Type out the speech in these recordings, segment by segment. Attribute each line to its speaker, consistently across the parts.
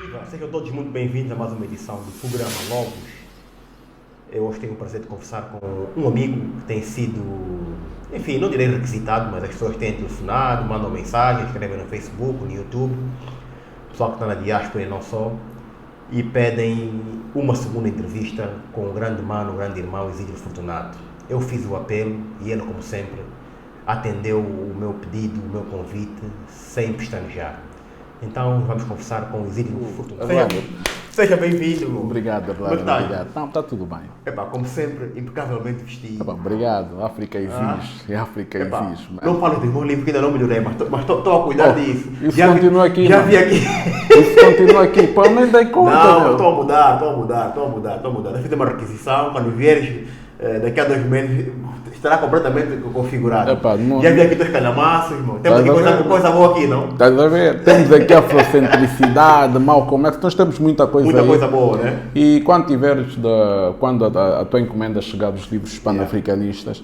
Speaker 1: Viva! Sejam todos muito bem-vindos a mais uma edição do programa Logos. Eu hoje tenho o prazer de conversar com um amigo que tem sido, enfim, não direi requisitado, mas as pessoas têm telefonado, mandam mensagens, escrevem no Facebook, no YouTube, o pessoal que está na diáspora e não só, e pedem uma segunda entrevista com o grande mano, o grande irmão Isidro Fortunato. Eu fiz o apelo e ele, como sempre, atendeu o meu pedido, o meu convite, sem pestanejar. Então vamos conversar com o Isidro Fortunato. Seja bem-vindo.
Speaker 2: Obrigado, Eduardo. Obrigado. Não, está tudo bem.
Speaker 1: Como sempre, impecavelmente vestido.
Speaker 2: Obrigado. África exige. África exige.
Speaker 1: Não falo do meu livro que ainda não melhorei, mas estou a cuidar disso.
Speaker 2: Isso continua aqui.
Speaker 1: Já vi aqui.
Speaker 2: Isso continua aqui. Pô, nem dei conta.
Speaker 1: Não, estou a mudar. Eu fiz uma requisição, quando vieres daqui a 2 meses, estará completamente configurado. Já vi aqui teus calhamaços, irmão. Temos aqui coisa boa aqui, não?
Speaker 2: Estás a ver? Temos aqui a afrocentricidade, mau comércio, nós temos muita coisa
Speaker 1: Muita
Speaker 2: aí.
Speaker 1: Coisa boa, né?
Speaker 2: E quando tiveres, quando a tua encomenda chegar dos livros pan-africanistas,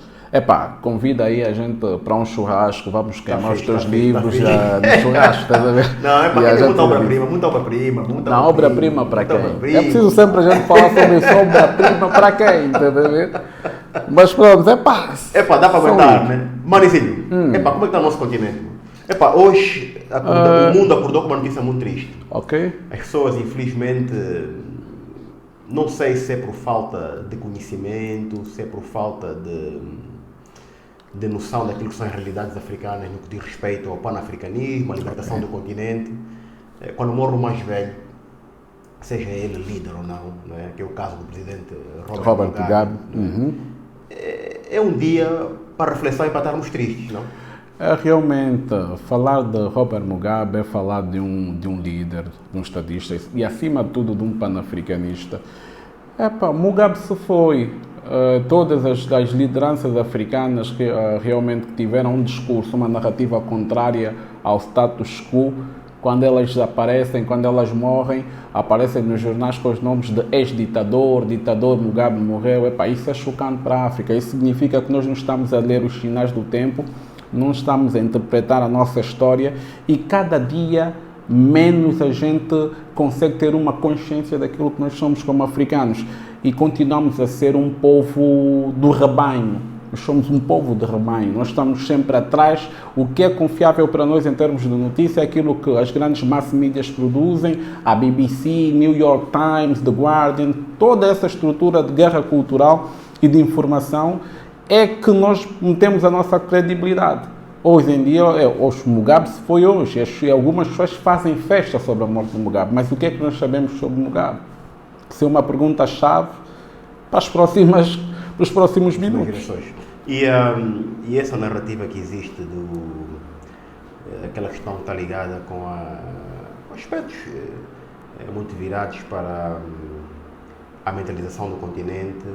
Speaker 2: convida aí a gente para um churrasco, vamos queimar os teus livros no churrasco, estás a ver?
Speaker 1: Não, tem muita obra-prima.
Speaker 2: Não, obra-prima para quem? É preciso sempre a gente falar sobre isso, obra-prima para quem, estás a ver? Mas pronto,
Speaker 1: dá para aguentar, né? Manizinho, como é que está o nosso continente? Hoje o mundo acordou com uma notícia muito triste.
Speaker 2: Ok.
Speaker 1: As pessoas, infelizmente, não sei se é por falta de conhecimento, se é por falta de noção daquilo que são as realidades africanas no que diz respeito ao panafricanismo, à libertação do continente. Quando morre o mais velho, seja ele líder ou não, que é o caso do presidente Robert Mugabe, é um dia para reflexão e para estarmos tristes, não?
Speaker 2: Realmente, falar de Robert Mugabe é falar de um líder, de um estadista e, acima de tudo, de um panafricanista. Mugabe se foi. Todas as lideranças africanas que realmente tiveram um discurso, uma narrativa contrária ao status quo, quando elas aparecem, quando elas morrem, aparecem nos jornais com os nomes de ex-ditador, ditador Mugabe morreu. Isso é chocante para a África. Isso significa que nós não estamos a ler os sinais do tempo, não estamos a interpretar a nossa história e cada dia menos a gente consegue ter uma consciência daquilo que nós somos como africanos e continuamos a ser um povo do rebanho. Nós somos um povo de rebanho, nós estamos sempre atrás. O que é confiável para nós em termos de notícia é aquilo que as grandes mass medias produzem, a BBC, New York Times, The Guardian, toda essa estrutura de guerra cultural e de informação é que nós metemos a nossa credibilidade. Hoje em dia, o Mugabe se foi hoje, e algumas pessoas fazem festa sobre a morte de Mugabe, mas o que é que nós sabemos sobre Mugabe? Isso é uma pergunta-chave para os próximos minutos.
Speaker 1: E essa narrativa que existe aquela questão que está ligada com aspectos muito virados para a mentalização do continente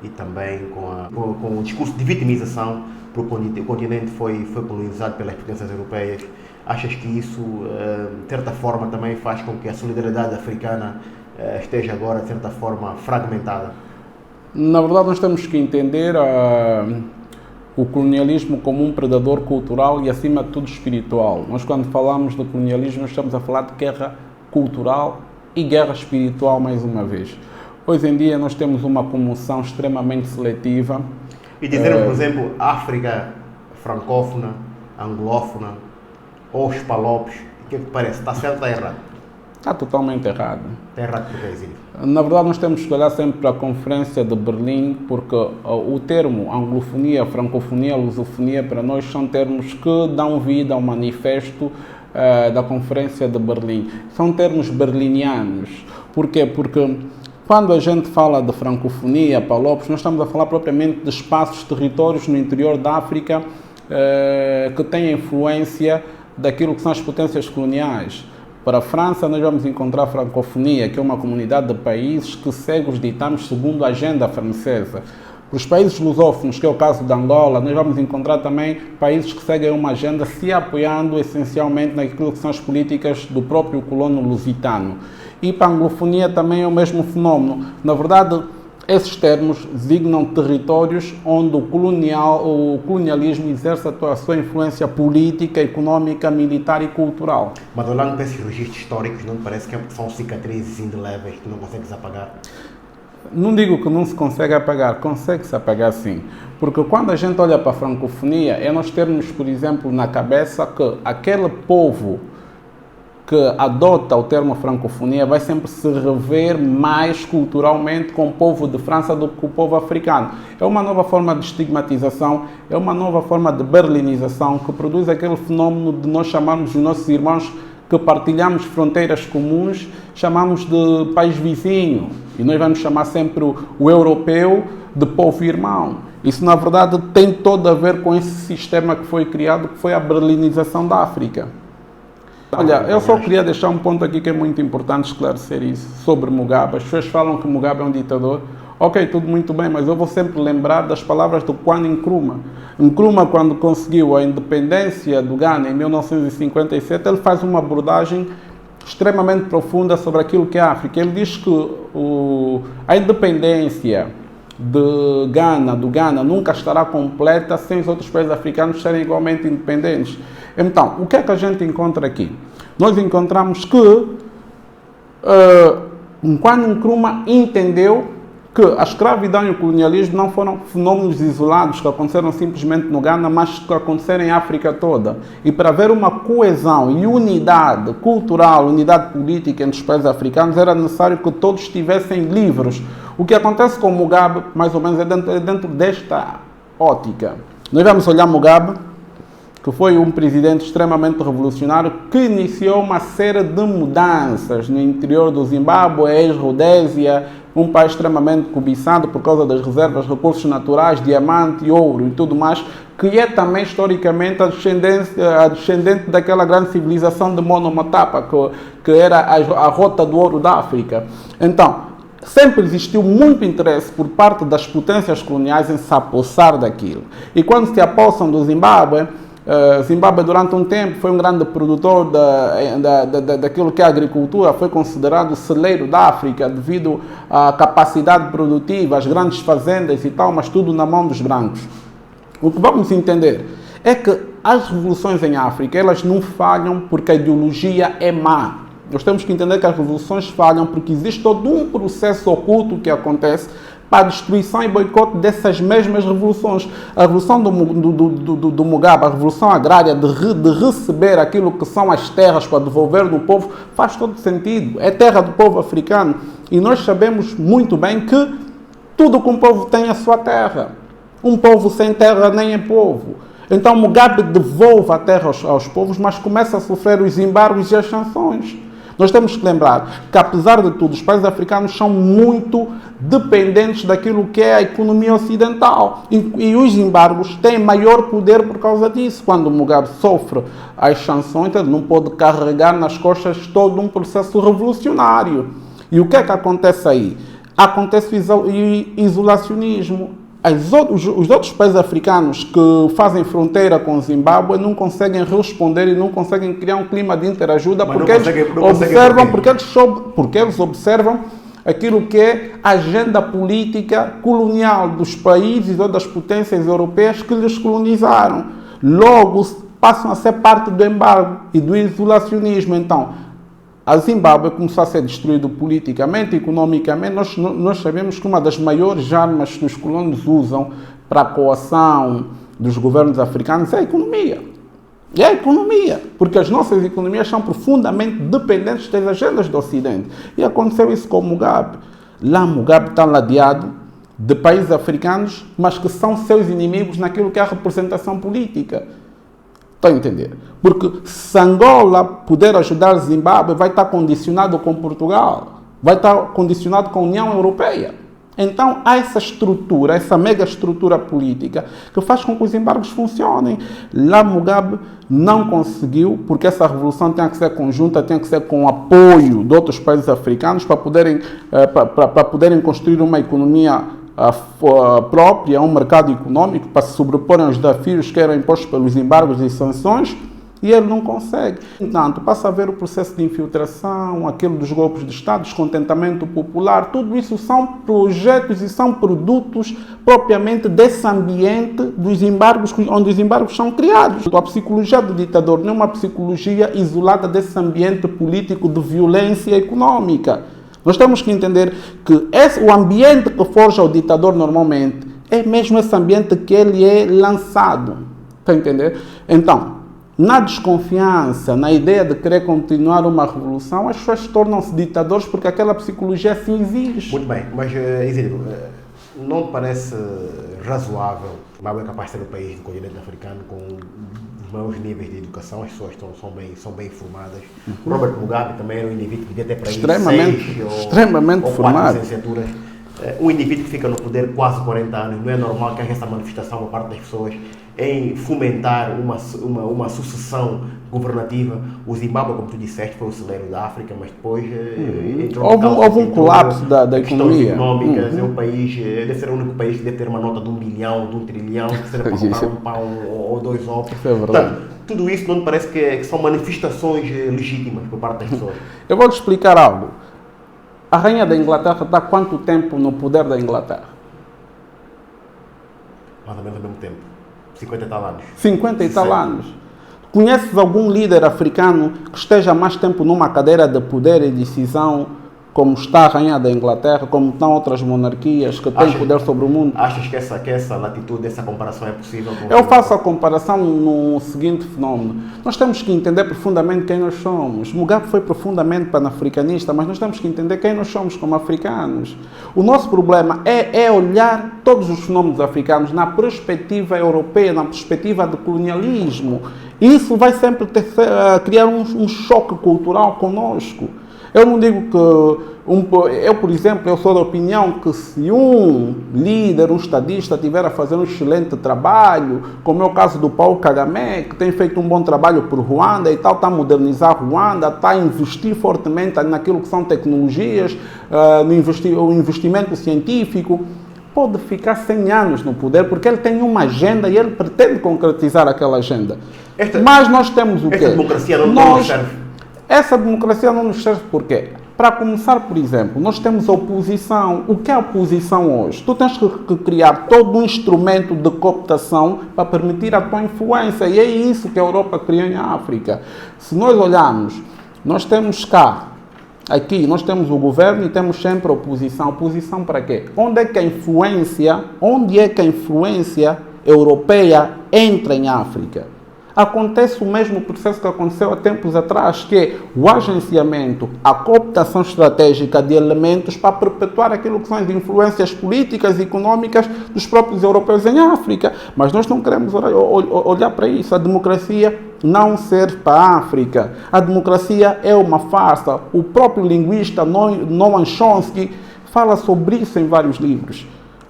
Speaker 1: e também com o discurso de vitimização, porque o continente foi colonizado pelas potências europeias. Achas que isso, de certa forma, também faz com que a solidariedade africana esteja agora, de certa forma, fragmentada?
Speaker 2: Na verdade, nós temos que entender o colonialismo como um predador cultural e, acima de tudo, espiritual. Nós, quando falamos de colonialismo, estamos a falar de guerra cultural e guerra espiritual, mais uma vez. Hoje em dia, nós temos uma comoção extremamente seletiva.
Speaker 1: E dizer, por exemplo, África francófona, anglófona, ou os palopes, o que é que parece? Está certo ou está errado?
Speaker 2: Está totalmente errado.
Speaker 1: Está errado por que, Isidro?
Speaker 2: Na verdade, nós temos que olhar sempre para a Conferência de Berlim, porque o termo anglofonia, francofonia, lusofonia, para nós são termos que dão vida ao manifesto da Conferência de Berlim. São termos berlinianos. Porquê? Porque quando a gente fala de francofonia, palopes, nós estamos a falar propriamente de espaços, territórios no interior da África que têm influência daquilo que são as potências coloniais. Para a França, nós vamos encontrar a francofonia, que é uma comunidade de países que segue os ditames segundo a agenda francesa. Para os países lusófonos, que é o caso de Angola, nós vamos encontrar também países que seguem uma agenda se apoiando essencialmente naquilo que são as políticas do próprio colono lusitano. E para a anglofonia também é o mesmo fenómeno. Na verdade, Esses termos designam territórios onde o colonialismo exerce a sua influência política, económica, militar e cultural.
Speaker 1: Mas olhando para esses registros históricos, não parece que são cicatrizes indeléveis que não consegues apagar?
Speaker 2: Não digo que não se consegue apagar, consegue-se apagar sim. Porque quando a gente olha para a francofonia, é nós termos, por exemplo, na cabeça que aquele povo que adota o termo francofonia vai sempre se rever mais culturalmente com o povo de França do que o povo africano. É uma nova forma de estigmatização, é uma nova forma de berlinização que produz aquele fenómeno de nós chamarmos os nossos irmãos que partilhamos fronteiras comuns, chamamos de país vizinho. E nós vamos chamar sempre o europeu de povo irmão. Isso, na verdade, tem todo a ver com esse sistema que foi criado, que foi a berlinização da África. Olha, eu só queria deixar um ponto aqui que é muito importante esclarecer isso, sobre Mugabe. As pessoas falam que Mugabe é um ditador. Ok, tudo muito bem, mas eu vou sempre lembrar das palavras do Kwame Nkrumah. Nkrumah, quando conseguiu a independência do Ghana em 1957, ele faz uma abordagem extremamente profunda sobre aquilo que é a África. Ele diz que a independência do Ghana nunca estará completa sem os outros países africanos serem igualmente independentes. Então, o que é que a gente encontra aqui? Nós encontramos que Kwame Nkrumah entendeu que a escravidão e o colonialismo não foram fenômenos isolados que aconteceram simplesmente no Ghana, mas que aconteceram em África toda. E para haver uma coesão e unidade cultural, unidade política entre os países africanos, era necessário que todos estivessem livres. O que acontece com Mugabe, mais ou menos, é dentro desta ótica. Nós vamos olhar Mugabe, que foi um presidente extremamente revolucionário, que iniciou uma série de mudanças no interior do Zimbábue, ex-Rodésia, um país extremamente cobiçado por causa das reservas, recursos naturais, diamante, ouro e tudo mais, que é também historicamente a descendente daquela grande civilização de Monomotapa, que era a rota do ouro da África. Então, sempre existiu muito interesse por parte das potências coloniais em se apossar daquilo. E quando se apossam do Zimbábue, Zimbábue durante um tempo foi um grande produtor daquilo que é a agricultura, foi considerado o celeiro da África devido à capacidade produtiva, às grandes fazendas e tal, mas tudo na mão dos brancos. O que vamos entender é que as revoluções em África, elas não falham porque a ideologia é má. Nós temos que entender que as revoluções falham porque existe todo um processo oculto que acontece para a destruição e boicote dessas mesmas revoluções. A revolução do Mugabe, a revolução agrária de receber aquilo que são as terras para devolver do povo, faz todo sentido. É terra do povo africano. E nós sabemos muito bem que tudo que um povo tem é a sua terra. Um povo sem terra nem é povo. Então Mugabe devolve a terra aos povos, mas começa a sofrer os embargos e as sanções. Nós temos que lembrar que, apesar de tudo, os países africanos são muito dependentes daquilo que é a economia ocidental. E os embargos têm maior poder por causa disso. Quando o Mugabe sofre as sanções, ele não pode carregar nas costas todo um processo revolucionário. E o que é que acontece aí? Acontece o isolacionismo. Os outros países africanos que fazem fronteira com o Zimbábue não conseguem responder e não conseguem criar um clima de interajuda porque eles observam aquilo que é a agenda política colonial dos países ou das potências europeias que lhes colonizaram. Logo, passam a ser parte do embargo e do isolacionismo. Então, a Zimbábue começou a ser destruído politicamente, economicamente. Nós sabemos que uma das maiores armas que os colonos usam para a coação dos governos africanos é a economia. É a economia, porque as nossas economias são profundamente dependentes das agendas do Ocidente. E aconteceu isso com o Mugabe. Lá Mugabe está ladeado de países africanos, mas que são seus inimigos naquilo que é a representação política. Estão a entender? Porque se Angola puder ajudar Zimbábue, vai estar condicionado com Portugal, vai estar condicionado com a União Europeia. Então há essa estrutura, essa mega estrutura política que faz com que os embargos funcionem. Lá Mugabe não conseguiu, porque essa revolução tinha que ser conjunta, tinha que ser com o apoio de outros países africanos para poderem construir uma economia própria, um mercado econômico para se sobreporem aos desafios que eram impostos pelos embargos e sanções. E ele não consegue. Portanto, passa a ver o processo de infiltração, aquele dos golpes de Estado, descontentamento popular, tudo isso são projetos e são produtos propriamente desse ambiente dos embargos, onde os embargos são criados. A psicologia do ditador não é uma psicologia isolada desse ambiente político de violência econômica. Nós temos que entender que o ambiente que forja o ditador normalmente é mesmo esse ambiente que ele é lançado. Está a entender? Então, na desconfiança, na ideia de querer continuar uma revolução, as pessoas tornam-se ditadores porque aquela psicologia assim exige.
Speaker 1: Muito bem, mas Isidro, não te parece razoável Zimbábue é capaz de ser o país do continente africano com os maiores níveis de educação, as pessoas são bem informadas. Robert Mugabe também era um indivíduo que devia ter para aí
Speaker 2: extremamente
Speaker 1: ou
Speaker 2: formado.
Speaker 1: 4 licenciaturas. Um indivíduo que fica no poder quase 40 anos, não é normal que haja essa manifestação por parte das pessoas em fomentar uma sucessão governativa. O Zimbábue, como tu disseste, foi o celeiro da África, mas depois
Speaker 2: houve um colapso da economia.
Speaker 1: Económicas. É um país, deve ser o único país que deve ter uma nota de 1 bilhão, de 1 trilhão, que seja para comprar um pão ou 2 ovos.
Speaker 2: É verdade.
Speaker 1: Portanto, tudo isso não me parece que são manifestações legítimas por parte das pessoas.
Speaker 2: Eu vou te explicar algo. A rainha da Inglaterra está há quanto tempo no poder da Inglaterra?
Speaker 1: Mais ou menos ao mesmo tempo. 50 e tal anos.
Speaker 2: 50 e tal anos. Conheces algum líder africano que esteja mais tempo numa cadeira de poder e decisão, como está a rainha da Inglaterra, como estão outras monarquias que têm poder sobre o mundo?
Speaker 1: Achas que essa latitude, essa comparação é possível?
Speaker 2: Eu faço a comparação no seguinte fenómeno. Nós temos que entender profundamente quem nós somos. Mugabe foi profundamente panafricanista, mas nós temos que entender quem nós somos como africanos. O nosso problema é olhar todos os fenómenos africanos na perspectiva europeia, na perspectiva do colonialismo. E isso vai sempre criar um choque cultural conosco. Eu não digo que, por exemplo, eu sou da opinião que se um líder, um estadista estiver a fazer um excelente trabalho, como é o caso do Paul Kagame, que tem feito um bom trabalho por Ruanda e tal, está a modernizar Ruanda, está a investir fortemente naquilo que são tecnologias, o investimento científico, pode ficar 100 anos no poder, porque ele tem uma agenda e ele pretende concretizar aquela agenda. Mas nós temos o quê?
Speaker 1: Esta democracia não nos serve.
Speaker 2: Essa democracia não nos serve por quê? Para começar, por exemplo, nós temos a oposição. O que é a oposição hoje? Tu tens que criar todo um instrumento de cooptação para permitir a tua influência. E é isso que a Europa criou em África. Se nós olharmos, nós temos aqui nós temos o governo e temos sempre a oposição. Oposição para quê? Onde é que a influência europeia entra em África? Acontece o mesmo processo que aconteceu há tempos atrás, que é o agenciamento, a cooptação estratégica de elementos para perpetuar aquilo que são as influências políticas e económicas dos próprios europeus em África. Mas nós não queremos olhar para isso. A democracia não serve para a África. A democracia é uma farsa. O próprio linguista Noam Chomsky fala sobre isso em vários livros.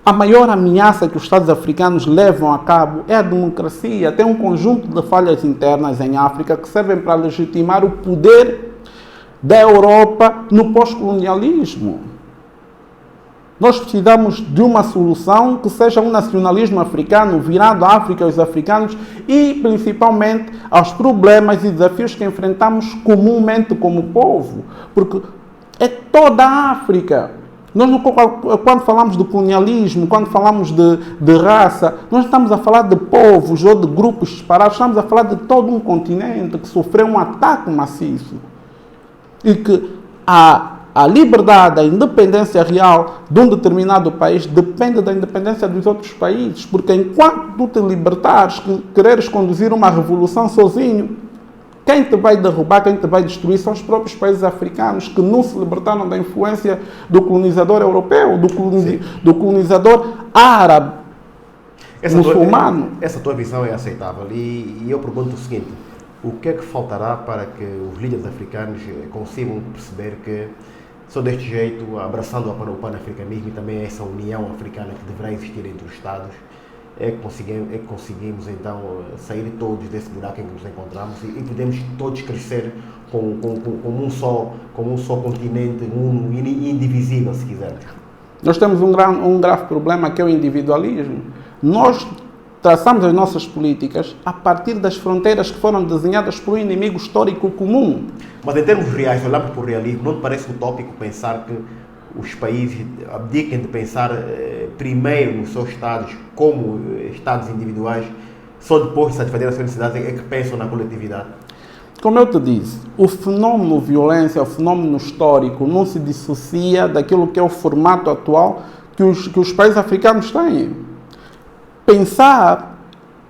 Speaker 2: A maior ameaça que os Estados africanos levam a cabo é a democracia. Tem um conjunto de falhas internas em África que servem para legitimar o poder da Europa no pós-colonialismo. Nós precisamos de uma solução que seja um nacionalismo africano virado à África e aos africanos e, principalmente, aos problemas e desafios que enfrentamos comumente como povo. Porque é toda a África. Nós, quando falamos de colonialismo, quando falamos de raça, nós estamos a falar de povos ou de grupos separados, estamos a falar de todo um continente que sofreu um ataque maciço. E que a liberdade, a independência real de um determinado país depende da independência dos outros países. Porque enquanto tu te libertares, quereres conduzir uma revolução sozinho, quem te vai derrubar, quem te vai destruir são os próprios países africanos que não se libertaram da influência do colonizador europeu, do colonizador árabe, muçulmano.
Speaker 1: Essa tua visão é aceitável e eu pergunto o seguinte, o que é que faltará para que os líderes africanos consigam perceber que só deste jeito, abraçando o panafricanismo e também essa união africana que deverá existir entre os Estados, é que conseguimos então sair todos desse buraco em que nos encontramos e podemos todos crescer como um só continente, indivisível, se quisermos.
Speaker 2: Nós temos um grave problema que é o individualismo. Nós traçamos as nossas políticas a partir das fronteiras que foram desenhadas por um inimigo histórico comum.
Speaker 1: Mas em termos reais, olhando para o realismo, não te parece utópico pensar que os países abdiquem de pensar primeiro nos seus Estados como Estados individuais, só depois de satisfazer as suas necessidades é que pensam na coletividade?
Speaker 2: Como eu te disse, o fenómeno violência, o fenómeno histórico, não se dissocia daquilo que é o formato atual que os países africanos têm. Pensar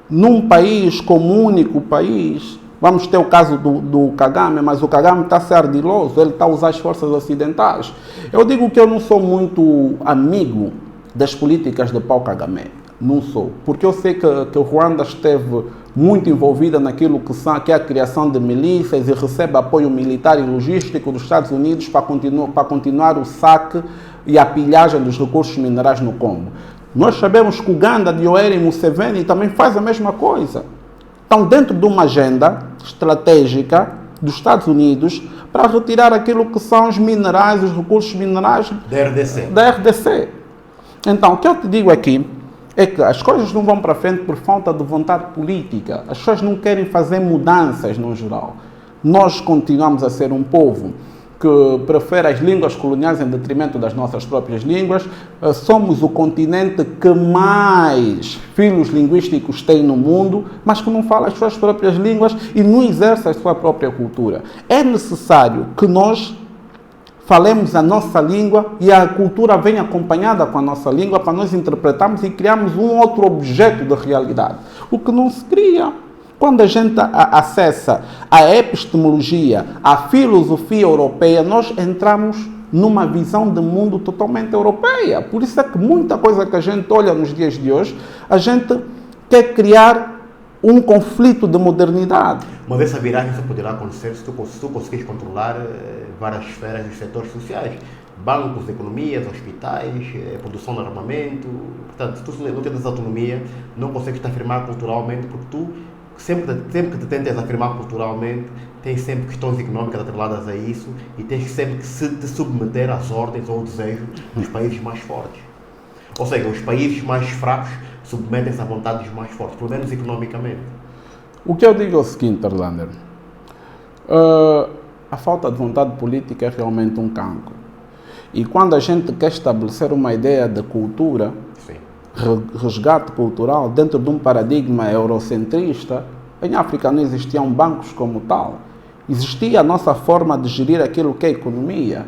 Speaker 2: num país como único país, vamos ter o caso do Kagame, mas o Kagame está a ser ardiloso, ele está a usar as forças ocidentais. Eu digo que eu não sou muito amigo das políticas de Paul Kagame, não sou, porque eu sei que o Ruanda esteve muito envolvida naquilo que é a criação de milícias e recebe apoio militar e logístico dos Estados Unidos para continuar o saque e a pilhagem dos recursos minerais no Congo. Nós sabemos que o Uganda de Yoweri Museveni também faz a mesma coisa. Estão dentro de uma agenda estratégica dos Estados Unidos para retirar aquilo que são os minerais, os recursos minerais da RDC. Então, o que eu te digo aqui é que as coisas não vão para frente por falta de vontade política. As pessoas não querem fazer mudanças no geral. Nós continuamos a ser um povo que prefere as línguas coloniais em detrimento das nossas próprias línguas. Somos o continente que mais filhos linguísticos tem no mundo, mas que não fala as suas próprias línguas e não exerce a sua própria cultura. É necessário que nós falemos a nossa língua e a cultura venha acompanhada com a nossa língua para nós interpretarmos e criarmos um outro objeto de realidade. O que não se cria. Quando a gente acessa a epistemologia, a filosofia europeia, nós entramos numa visão de mundo totalmente europeia. Por isso é que muita coisa que a gente olha nos dias de hoje, a gente quer criar um conflito de modernidade.
Speaker 1: Mas essa viragem só poderá acontecer se tu conseguires controlar várias esferas dos setores sociais. Bancos, economias, hospitais, produção de armamento. Portanto, se tu não tens autonomia, não consegues te afirmar culturalmente, porque tu sempre que te tentas afirmar culturalmente, tens sempre questões económicas atreladas a isso e tens sempre que te submeter às ordens ou ao desejo dos países mais fortes. Ou seja, os países mais fracos submetem-se à vontade dos mais fortes, pelo menos economicamente.
Speaker 2: O que eu digo é o seguinte, Erlander. A falta de vontade política é realmente um cancro. E quando a gente quer estabelecer uma ideia de cultura, resgate cultural dentro de um paradigma eurocentrista, em África não existiam bancos como tal. Existia a nossa forma de gerir aquilo que é economia.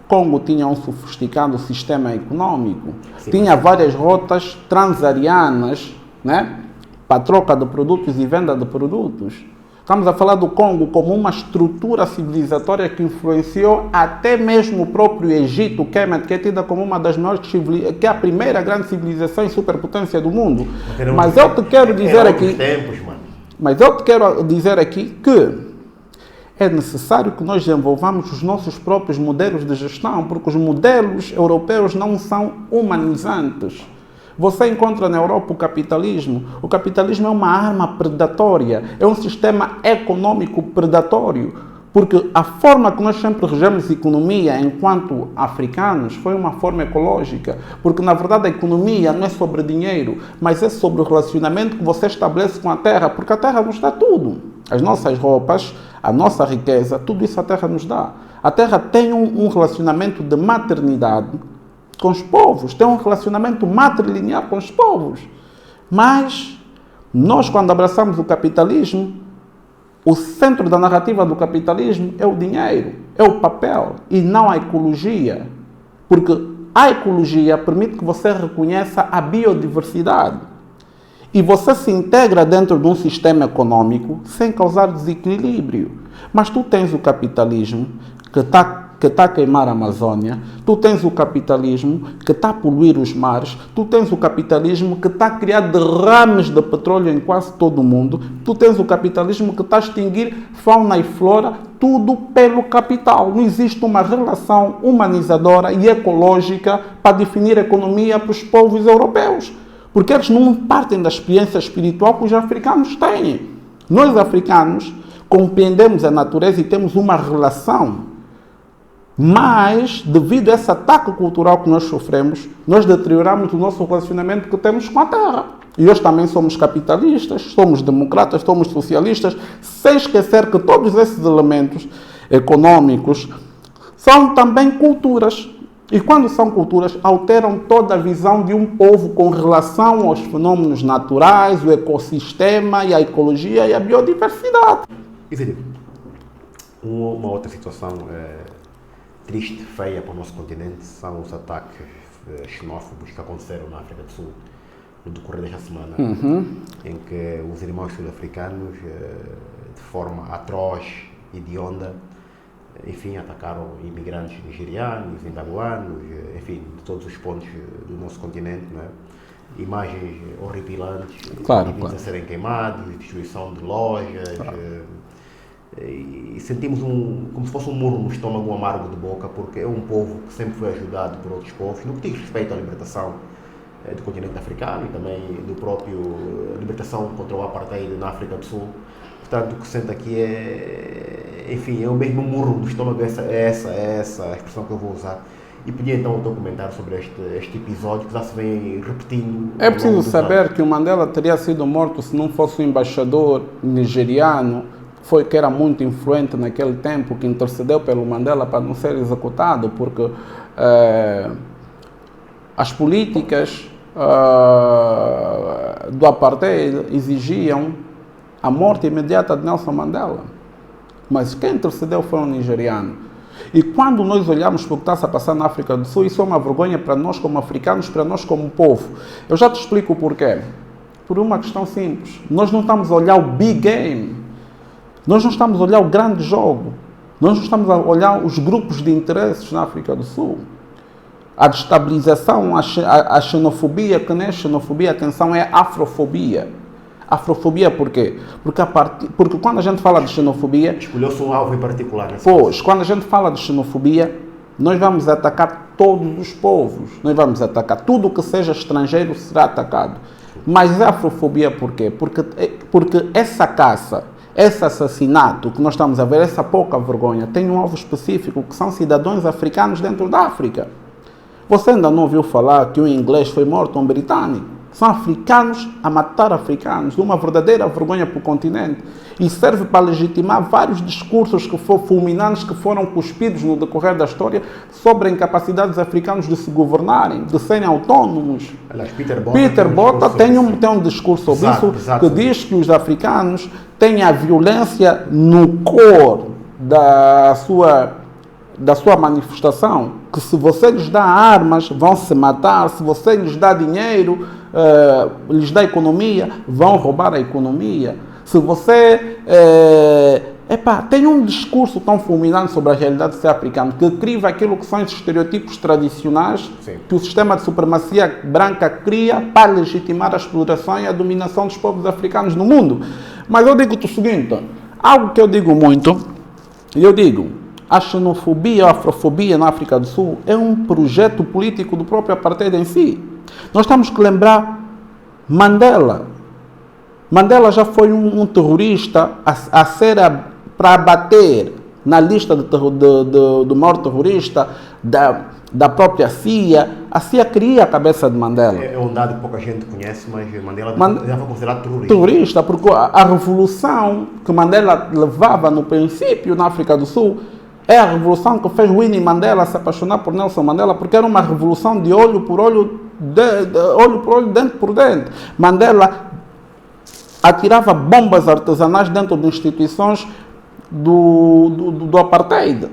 Speaker 2: Congo tinha um sofisticado sistema econômico, tinha várias rotas transarianas, né, para troca de produtos e venda de produtos. Estamos a falar do Congo como uma estrutura civilizatória que influenciou até mesmo o próprio Egito, que é tida como uma das maiores civilizações, que é a primeira grande civilização e superpotência do mundo. Mas eu te quero dizer aqui, que é necessário que nós desenvolvamos os nossos próprios modelos de gestão, porque os modelos europeus não são humanizantes. Você encontra na Europa o capitalismo. O capitalismo é uma arma predatória, é um sistema econômico predatório, porque a forma que nós sempre regemos a economia enquanto africanos foi uma forma ecológica, porque na verdade a economia não é sobre dinheiro, mas é sobre o relacionamento que você estabelece com a terra, porque a terra nos dá tudo. As nossas roupas, a nossa riqueza, tudo isso a terra nos dá. A terra tem um relacionamento de maternidade com os povos, tem um relacionamento matrilinear com os povos. Mas nós, quando abraçamos o capitalismo, o centro da narrativa do capitalismo é o dinheiro, é o papel e não a ecologia. Porque a ecologia permite que você reconheça a biodiversidade e você se integra dentro de um sistema econômico sem causar desequilíbrio. Mas tu tens o capitalismo que está a queimar a Amazônia, tu tens o capitalismo que está a poluir os mares, tu tens o capitalismo que está a criar derrames de petróleo em quase todo o mundo, tu tens o capitalismo que está a extinguir fauna e flora, tudo pelo capital. Não existe uma relação humanizadora e ecológica para definir a economia para os povos europeus, porque eles não partem da experiência espiritual que os africanos têm. Nós, africanos, compreendemos a natureza e temos uma relação. Mas, devido a esse ataque cultural que nós sofremos, nós deterioramos o nosso relacionamento que temos com a terra. E hoje também somos capitalistas, somos democratas, somos socialistas, sem esquecer que todos esses elementos econômicos são também culturas. E quando são culturas, alteram toda a visão de um povo com relação aos fenômenos naturais, o ecossistema e a ecologia e a biodiversidade.
Speaker 1: E Filipe, uma outra situação triste, feia para o nosso continente, são os ataques xenófobos que aconteceram na África do Sul no decorrer desta semana, em que os irmãos sul-africanos, de forma atroz e hedionda, enfim, atacaram imigrantes nigerianos, zimbabuanos, enfim, de todos os pontos do nosso continente, não é? Imagens horripilantes,
Speaker 2: Claro.
Speaker 1: a serem queimados, destruição de lojas, e sentimos como se fosse um murro no estômago, um amargo de boca, porque é um povo que sempre foi ajudado por outros povos, no que diz respeito à libertação do continente africano e também do próprio libertação contra o apartheid na África do Sul. Portanto, o que sente aqui enfim, é o mesmo murro do estômago, essa a expressão que eu vou usar. E pedia então o teu comentário sobre este episódio que já se vem repetindo.
Speaker 2: É preciso saber que o Mandela teria sido morto se não fosse o embaixador nigeriano, que era muito influente naquele tempo, que intercedeu pelo Mandela para não ser executado, porque as políticas do apartheid exigiam a morte imediata de Nelson Mandela. Mas quem intercedeu foi um nigeriano. E quando nós olhamos para o que está a passar na África do Sul, isso é uma vergonha para nós como africanos, para nós como povo. Eu já te explico o porquê. Por uma questão simples. Nós não estamos a olhar o big game. Nós não estamos a olhar o grande jogo. Nós não estamos a olhar os grupos de interesses na África do Sul. A destabilização, a xenofobia, que não é xenofobia, atenção, é afrofobia. Afrofobia por quê? Porque quando a gente fala de xenofobia...
Speaker 1: Escolheu-se um alvo em particular.
Speaker 2: Pois, quando a gente fala de xenofobia, nós vamos atacar todos os povos. Nós vamos atacar tudo que seja estrangeiro será atacado. Mas é afrofobia por quê? Porque essa caça, esse assassinato que nós estamos a ver, essa pouca vergonha, tem um alvo específico, que são cidadãos africanos dentro da África. Você ainda não ouviu falar que um inglês foi morto, um britânico? São africanos a matar africanos, uma verdadeira vergonha para o continente. E serve para legitimar vários discursos fulminantes que foram cuspidos no decorrer da história sobre a incapacidade dos africanos de se governarem, de serem autónomos.
Speaker 1: Aliás,
Speaker 2: Peter Botha tem um discurso sobre isso, que diz que os africanos têm a violência no core da sua manifestação, que se você lhes dá armas, vão se matar, se você lhes dá dinheiro, lhes dá economia, vão roubar a economia. Se você... tem um discurso tão fulminante sobre a realidade de ser africano, que criva aquilo que são esses estereotipos tradicionais. Sim. Que o sistema de supremacia branca cria para legitimar a exploração e a dominação dos povos africanos no mundo. Mas eu digo-te o seguinte, algo que eu digo muito, a xenofobia, a afrofobia na África do Sul é um projeto político do próprio apartheid em si. Nós temos que lembrar Mandela. Mandela já foi um terrorista a ser para abater na lista do maior terrorista da própria CIA. A CIA queria a cabeça de Mandela.
Speaker 1: É um dado que pouca gente conhece, mas Mandela já foi considerado terrorista.
Speaker 2: Terrorista, porque a revolução que Mandela levava no princípio na África do Sul é a revolução que fez Winnie Mandela se apaixonar por Nelson Mandela, porque era uma revolução de olho por olho, dente por dente. Mandela atirava bombas artesanais dentro de instituições do apartheid.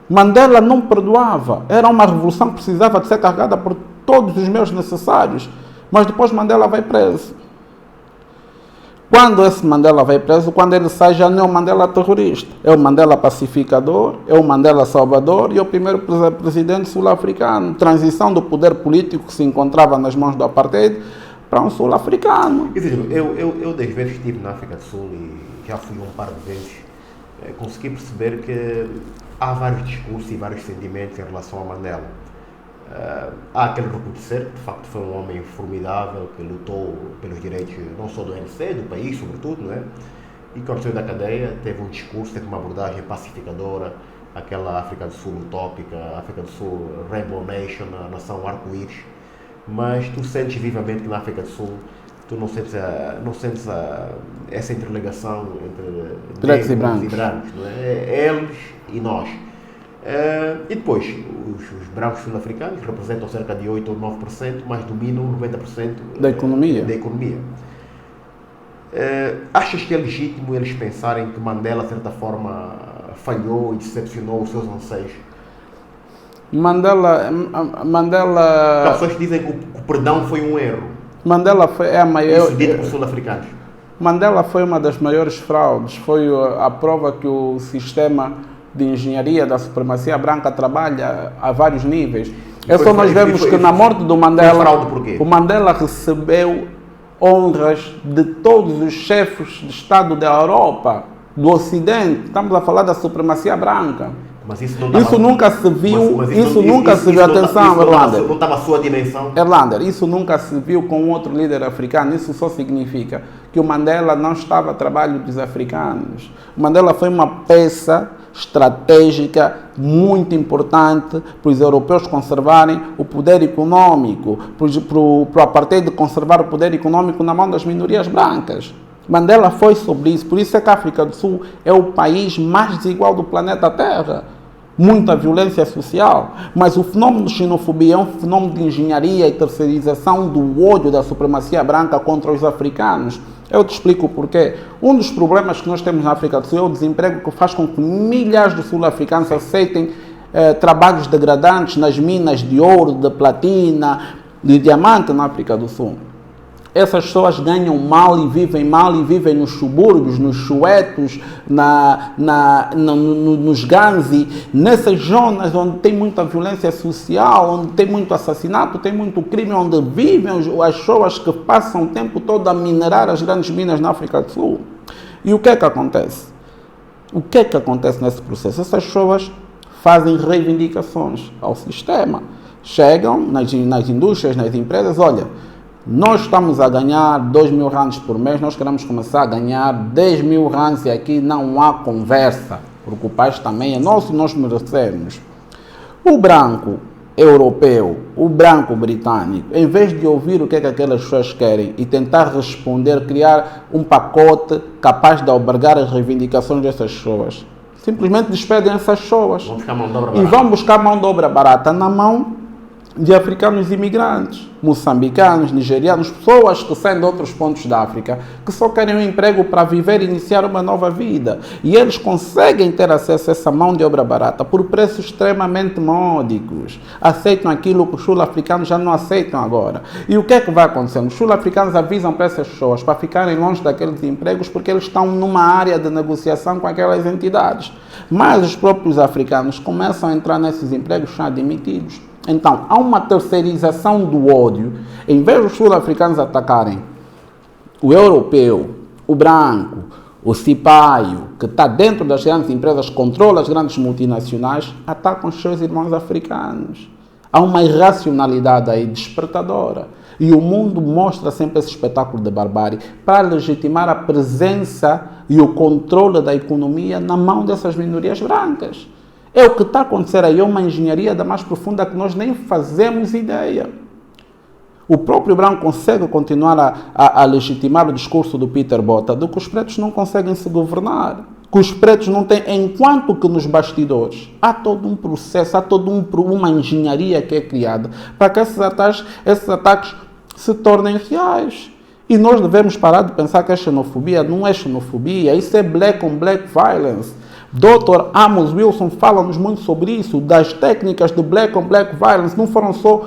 Speaker 2: Mandela não perdoava. Era uma revolução que precisava de ser carregada por todos os meios necessários. Mas depois Mandela vai preso. Quando esse Mandela vai preso, quando ele sai, já não é o Mandela terrorista. É o Mandela pacificador, é o Mandela salvador e é o primeiro presidente sul-africano. Transição do poder político que se encontrava nas mãos do apartheid para um sul-africano.
Speaker 1: Eu das vezes que estive na África do Sul e já fui um par de vezes, consegui perceber que há vários discursos e vários sentimentos em relação a Mandela. Há aquele reconhecer que de facto foi um homem formidável, que lutou pelos direitos não só do ANC, do país sobretudo, não é? E quando saiu da cadeia teve um discurso, teve uma abordagem pacificadora, aquela África do Sul utópica, África do Sul Rainbow Nation, a nação arco-íris, mas tu sentes vivamente que na África do Sul tu não sentes, essa interligação entre
Speaker 2: Pretos e
Speaker 1: brancos,
Speaker 2: brancos.
Speaker 1: não é? Eles e nós. E depois, os brancos sul-africanos representam cerca de 8 ou 9%, mas dominam 90%
Speaker 2: Da economia.
Speaker 1: da economia. Achas que é legítimo eles pensarem que Mandela, de certa forma, falhou e decepcionou os seus anseios?
Speaker 2: Mandela.
Speaker 1: Há pessoas que dizem que o perdão foi um erro.
Speaker 2: Mandela foi a maior.
Speaker 1: Isso dito por sul-africanos.
Speaker 2: Mandela foi uma das maiores fraudes. Foi a prova que o sistema de engenharia da supremacia branca trabalha a vários níveis. Nós vemos que na morte do Mandela,
Speaker 1: fraude por quê?
Speaker 2: o Mandela recebeu honras de todos os chefes de Estado da Europa, do Ocidente. Estamos a falar da supremacia branca.
Speaker 1: Mas isso
Speaker 2: nunca se viu. Isso nunca se viu. Atenção, Erlander.
Speaker 1: Não estava a sua dimensão.
Speaker 2: Erlander, isso nunca se viu com outro líder africano. Isso só significa que o Mandela não estava a trabalho dos africanos. O Mandela foi uma peça estratégica muito importante para os europeus conservarem o poder econômico, para o apartheid conservar o poder econômico na mão das minorias brancas. Mandela foi sobre isso, por isso é que a África do Sul é o país mais desigual do planeta Terra. Muita violência social, mas o fenômeno de xenofobia é um fenômeno de engenharia e terceirização do ódio da supremacia branca contra os africanos. Eu te explico o porquê. Um dos problemas que nós temos na África do Sul é o desemprego, que faz com que milhares de sul-africanos aceitem trabalhos degradantes nas minas de ouro, de platina, de diamante na África do Sul. Essas pessoas ganham mal e vivem nos subúrbios, nos chuetos, nos Ganzi, nessas zonas onde tem muita violência social, onde tem muito assassinato, tem muito crime, onde vivem as pessoas que passam o tempo todo a minerar as grandes minas na África do Sul. E o que é que acontece? O que é que acontece nesse processo? Essas pessoas fazem reivindicações ao sistema. Chegam nas indústrias, nas empresas, olha, nós estamos a ganhar 2.000 rands por mês, nós queremos começar a ganhar 10.000 rands e aqui não há conversa, porque o país também é nosso e nós merecemos. O branco europeu, o branco britânico, em vez de ouvir o que é que aquelas pessoas querem e tentar responder, criar um pacote capaz de albergar as reivindicações dessas pessoas, simplesmente despedem essas pessoas vão buscar mão de obra barata na mão de africanos imigrantes, moçambicanos, nigerianos, pessoas que saem de outros pontos da África, que só querem um emprego para viver e iniciar uma nova vida. E eles conseguem ter acesso a essa mão de obra barata por preços extremamente módicos. Aceitam aquilo que os sul-africanos já não aceitam agora. E o que é que vai acontecer? Os sul-africanos avisam para essas pessoas para ficarem longe daqueles empregos porque eles estão numa área de negociação com aquelas entidades. Mas os próprios africanos começam a entrar nesses empregos e são admitidos. Então, há uma terceirização do ódio. Em vez dos sul-africanos atacarem o europeu, o branco, o cipaio, que está dentro das grandes empresas, controla as grandes multinacionais, atacam os seus irmãos africanos. Há uma irracionalidade aí despertadora. E o mundo mostra sempre esse espetáculo de barbárie para legitimar a presença e o controle da economia na mão dessas minorias brancas. É o que está a acontecer aí, é uma engenharia da mais profunda que nós nem fazemos ideia. O próprio branco consegue continuar a legitimar o discurso do Peter Botha de que os pretos não conseguem se governar, que os pretos não têm, enquanto que nos bastidores há todo um processo, há toda uma engenharia que é criada para que esses ataques se tornem reais. E nós devemos parar de pensar que a xenofobia não é xenofobia, isso é black on black violence. Dr. Amos Wilson fala-nos muito sobre isso, das técnicas de black on black violence, não foram só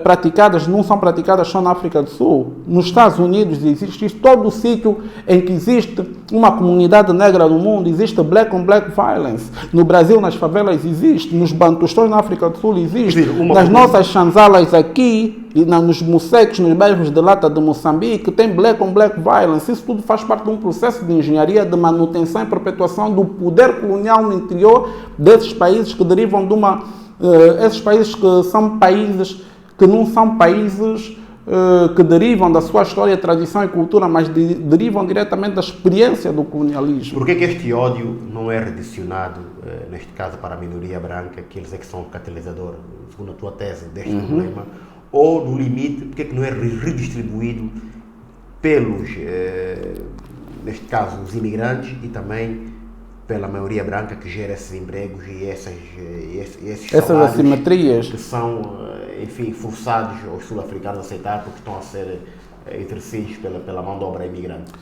Speaker 2: praticadas, não são praticadas só na África do Sul. Nos Estados Unidos existe isso, todo o sítio em que existe uma comunidade negra no mundo, existe black on black violence. No Brasil, nas favelas existe, nos bantustões na África do Sul existe, nas nossas chanzalas aqui, e nos museques, nos bairros de lata de Moçambique, tem black on black violence. Isso tudo faz parte de um processo de engenharia, de manutenção e perpetuação do poder colonial no interior desses países que derivam de esses países que são países que não são países que derivam da sua história, tradição e cultura, mas derivam diretamente da experiência do colonialismo.
Speaker 1: Por que este ódio não é redicionado, neste caso, para a minoria branca, que eles é que são o catalisador, segundo a tua tese, deste problema? ou no limite, porque é que não é redistribuído pelos, neste caso, os imigrantes e também pela maioria branca que gera esses empregos e esses
Speaker 2: Essas
Speaker 1: salários
Speaker 2: assimetrias
Speaker 1: que são, enfim, forçados os sul-africanos a aceitar porque estão a ser exercidos pela mão de obra imigrante?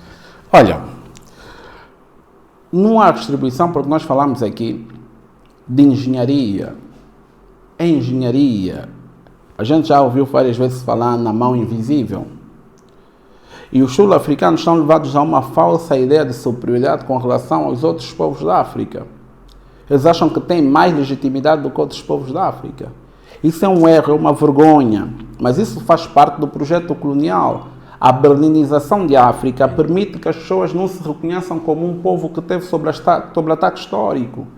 Speaker 2: Olha, não há distribuição porque nós falamos aqui de engenharia. Em engenharia, a gente já ouviu várias vezes falar na mão invisível. E os sul-africanos são levados a uma falsa ideia de superioridade com relação aos outros povos da África. Eles acham que têm mais legitimidade do que outros povos da África. Isso é um erro, é uma vergonha, mas isso faz parte do projeto colonial. A berlinização de África permite que as pessoas não se reconheçam como um povo que teve sobre ataque histórico.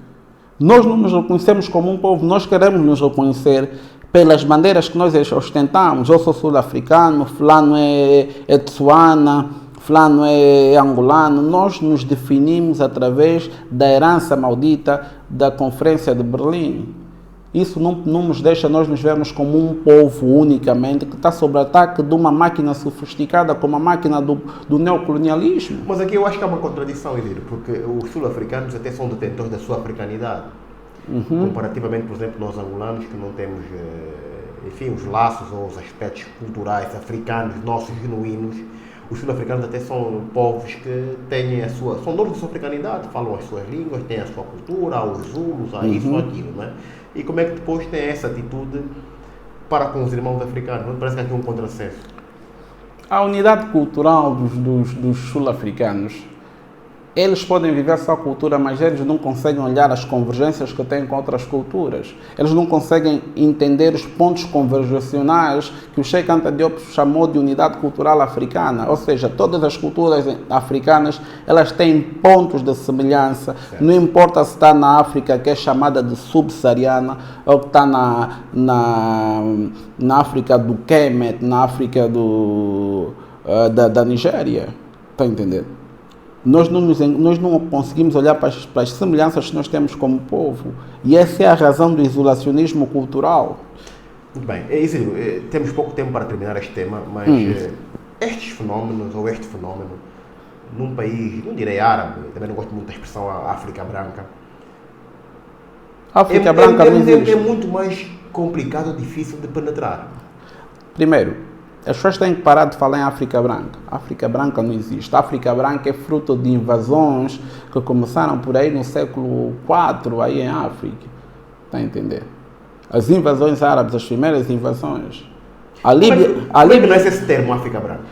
Speaker 2: Nós não nos reconhecemos como um povo, nós queremos nos reconhecer pelas bandeiras que nós ostentamos. Eu sou sul-africano, fulano é Tsuana, fulano é angolano. Nós nos definimos através da herança maldita da Conferência de Berlim. Isso não nos deixa nós nos vermos como um povo unicamente que está sob ataque de uma máquina sofisticada como a máquina do neocolonialismo.
Speaker 1: Mas aqui eu acho que há uma contradição, Isidro, porque os sul-africanos até são detentores da sua africanidade. Comparativamente, por exemplo, nós angolanos que não temos, enfim, os laços ou os aspectos culturais africanos nossos genuínos, os sul-africanos até são povos que têm são donos da sua africanidade, falam as suas línguas, têm a sua cultura, há os zulos, há isso ou aquilo, não é? E como é que depois tem essa atitude para com os irmãos africanos? Não parece que há aqui um contrassenso?
Speaker 2: A unidade cultural dos sul-africanos, eles podem viver a sua cultura, mas eles não conseguem olhar as convergências que têm com outras culturas. Eles não conseguem entender os pontos conversacionais que o Cheikh Anta Diop chamou de unidade cultural africana. Ou seja, todas as culturas africanas, elas têm pontos de semelhança. Certo. Não importa se está na África, que é chamada de subsaariana, ou que está na África do Kemet, na África da Nigéria. Está a entender? Nós não conseguimos olhar para as semelhanças que nós temos como povo. E essa é a razão do isolacionismo cultural.
Speaker 1: Muito bem. Isidro, temos pouco tempo para terminar este tema, mas estes fenómenos, ou este fenómeno, num país, não direi árabe, também não gosto muito da expressão África branca.
Speaker 2: África branca não existe.
Speaker 1: É muito mais complicado e difícil de penetrar.
Speaker 2: Primeiro, as pessoas têm que parar de falar em África branca. África branca não existe. A África branca é fruto de invasões que começaram por aí no século IV, aí em África. Está a entender? As invasões árabes, as primeiras invasões. A Líbia
Speaker 1: não é esse termo, África branca?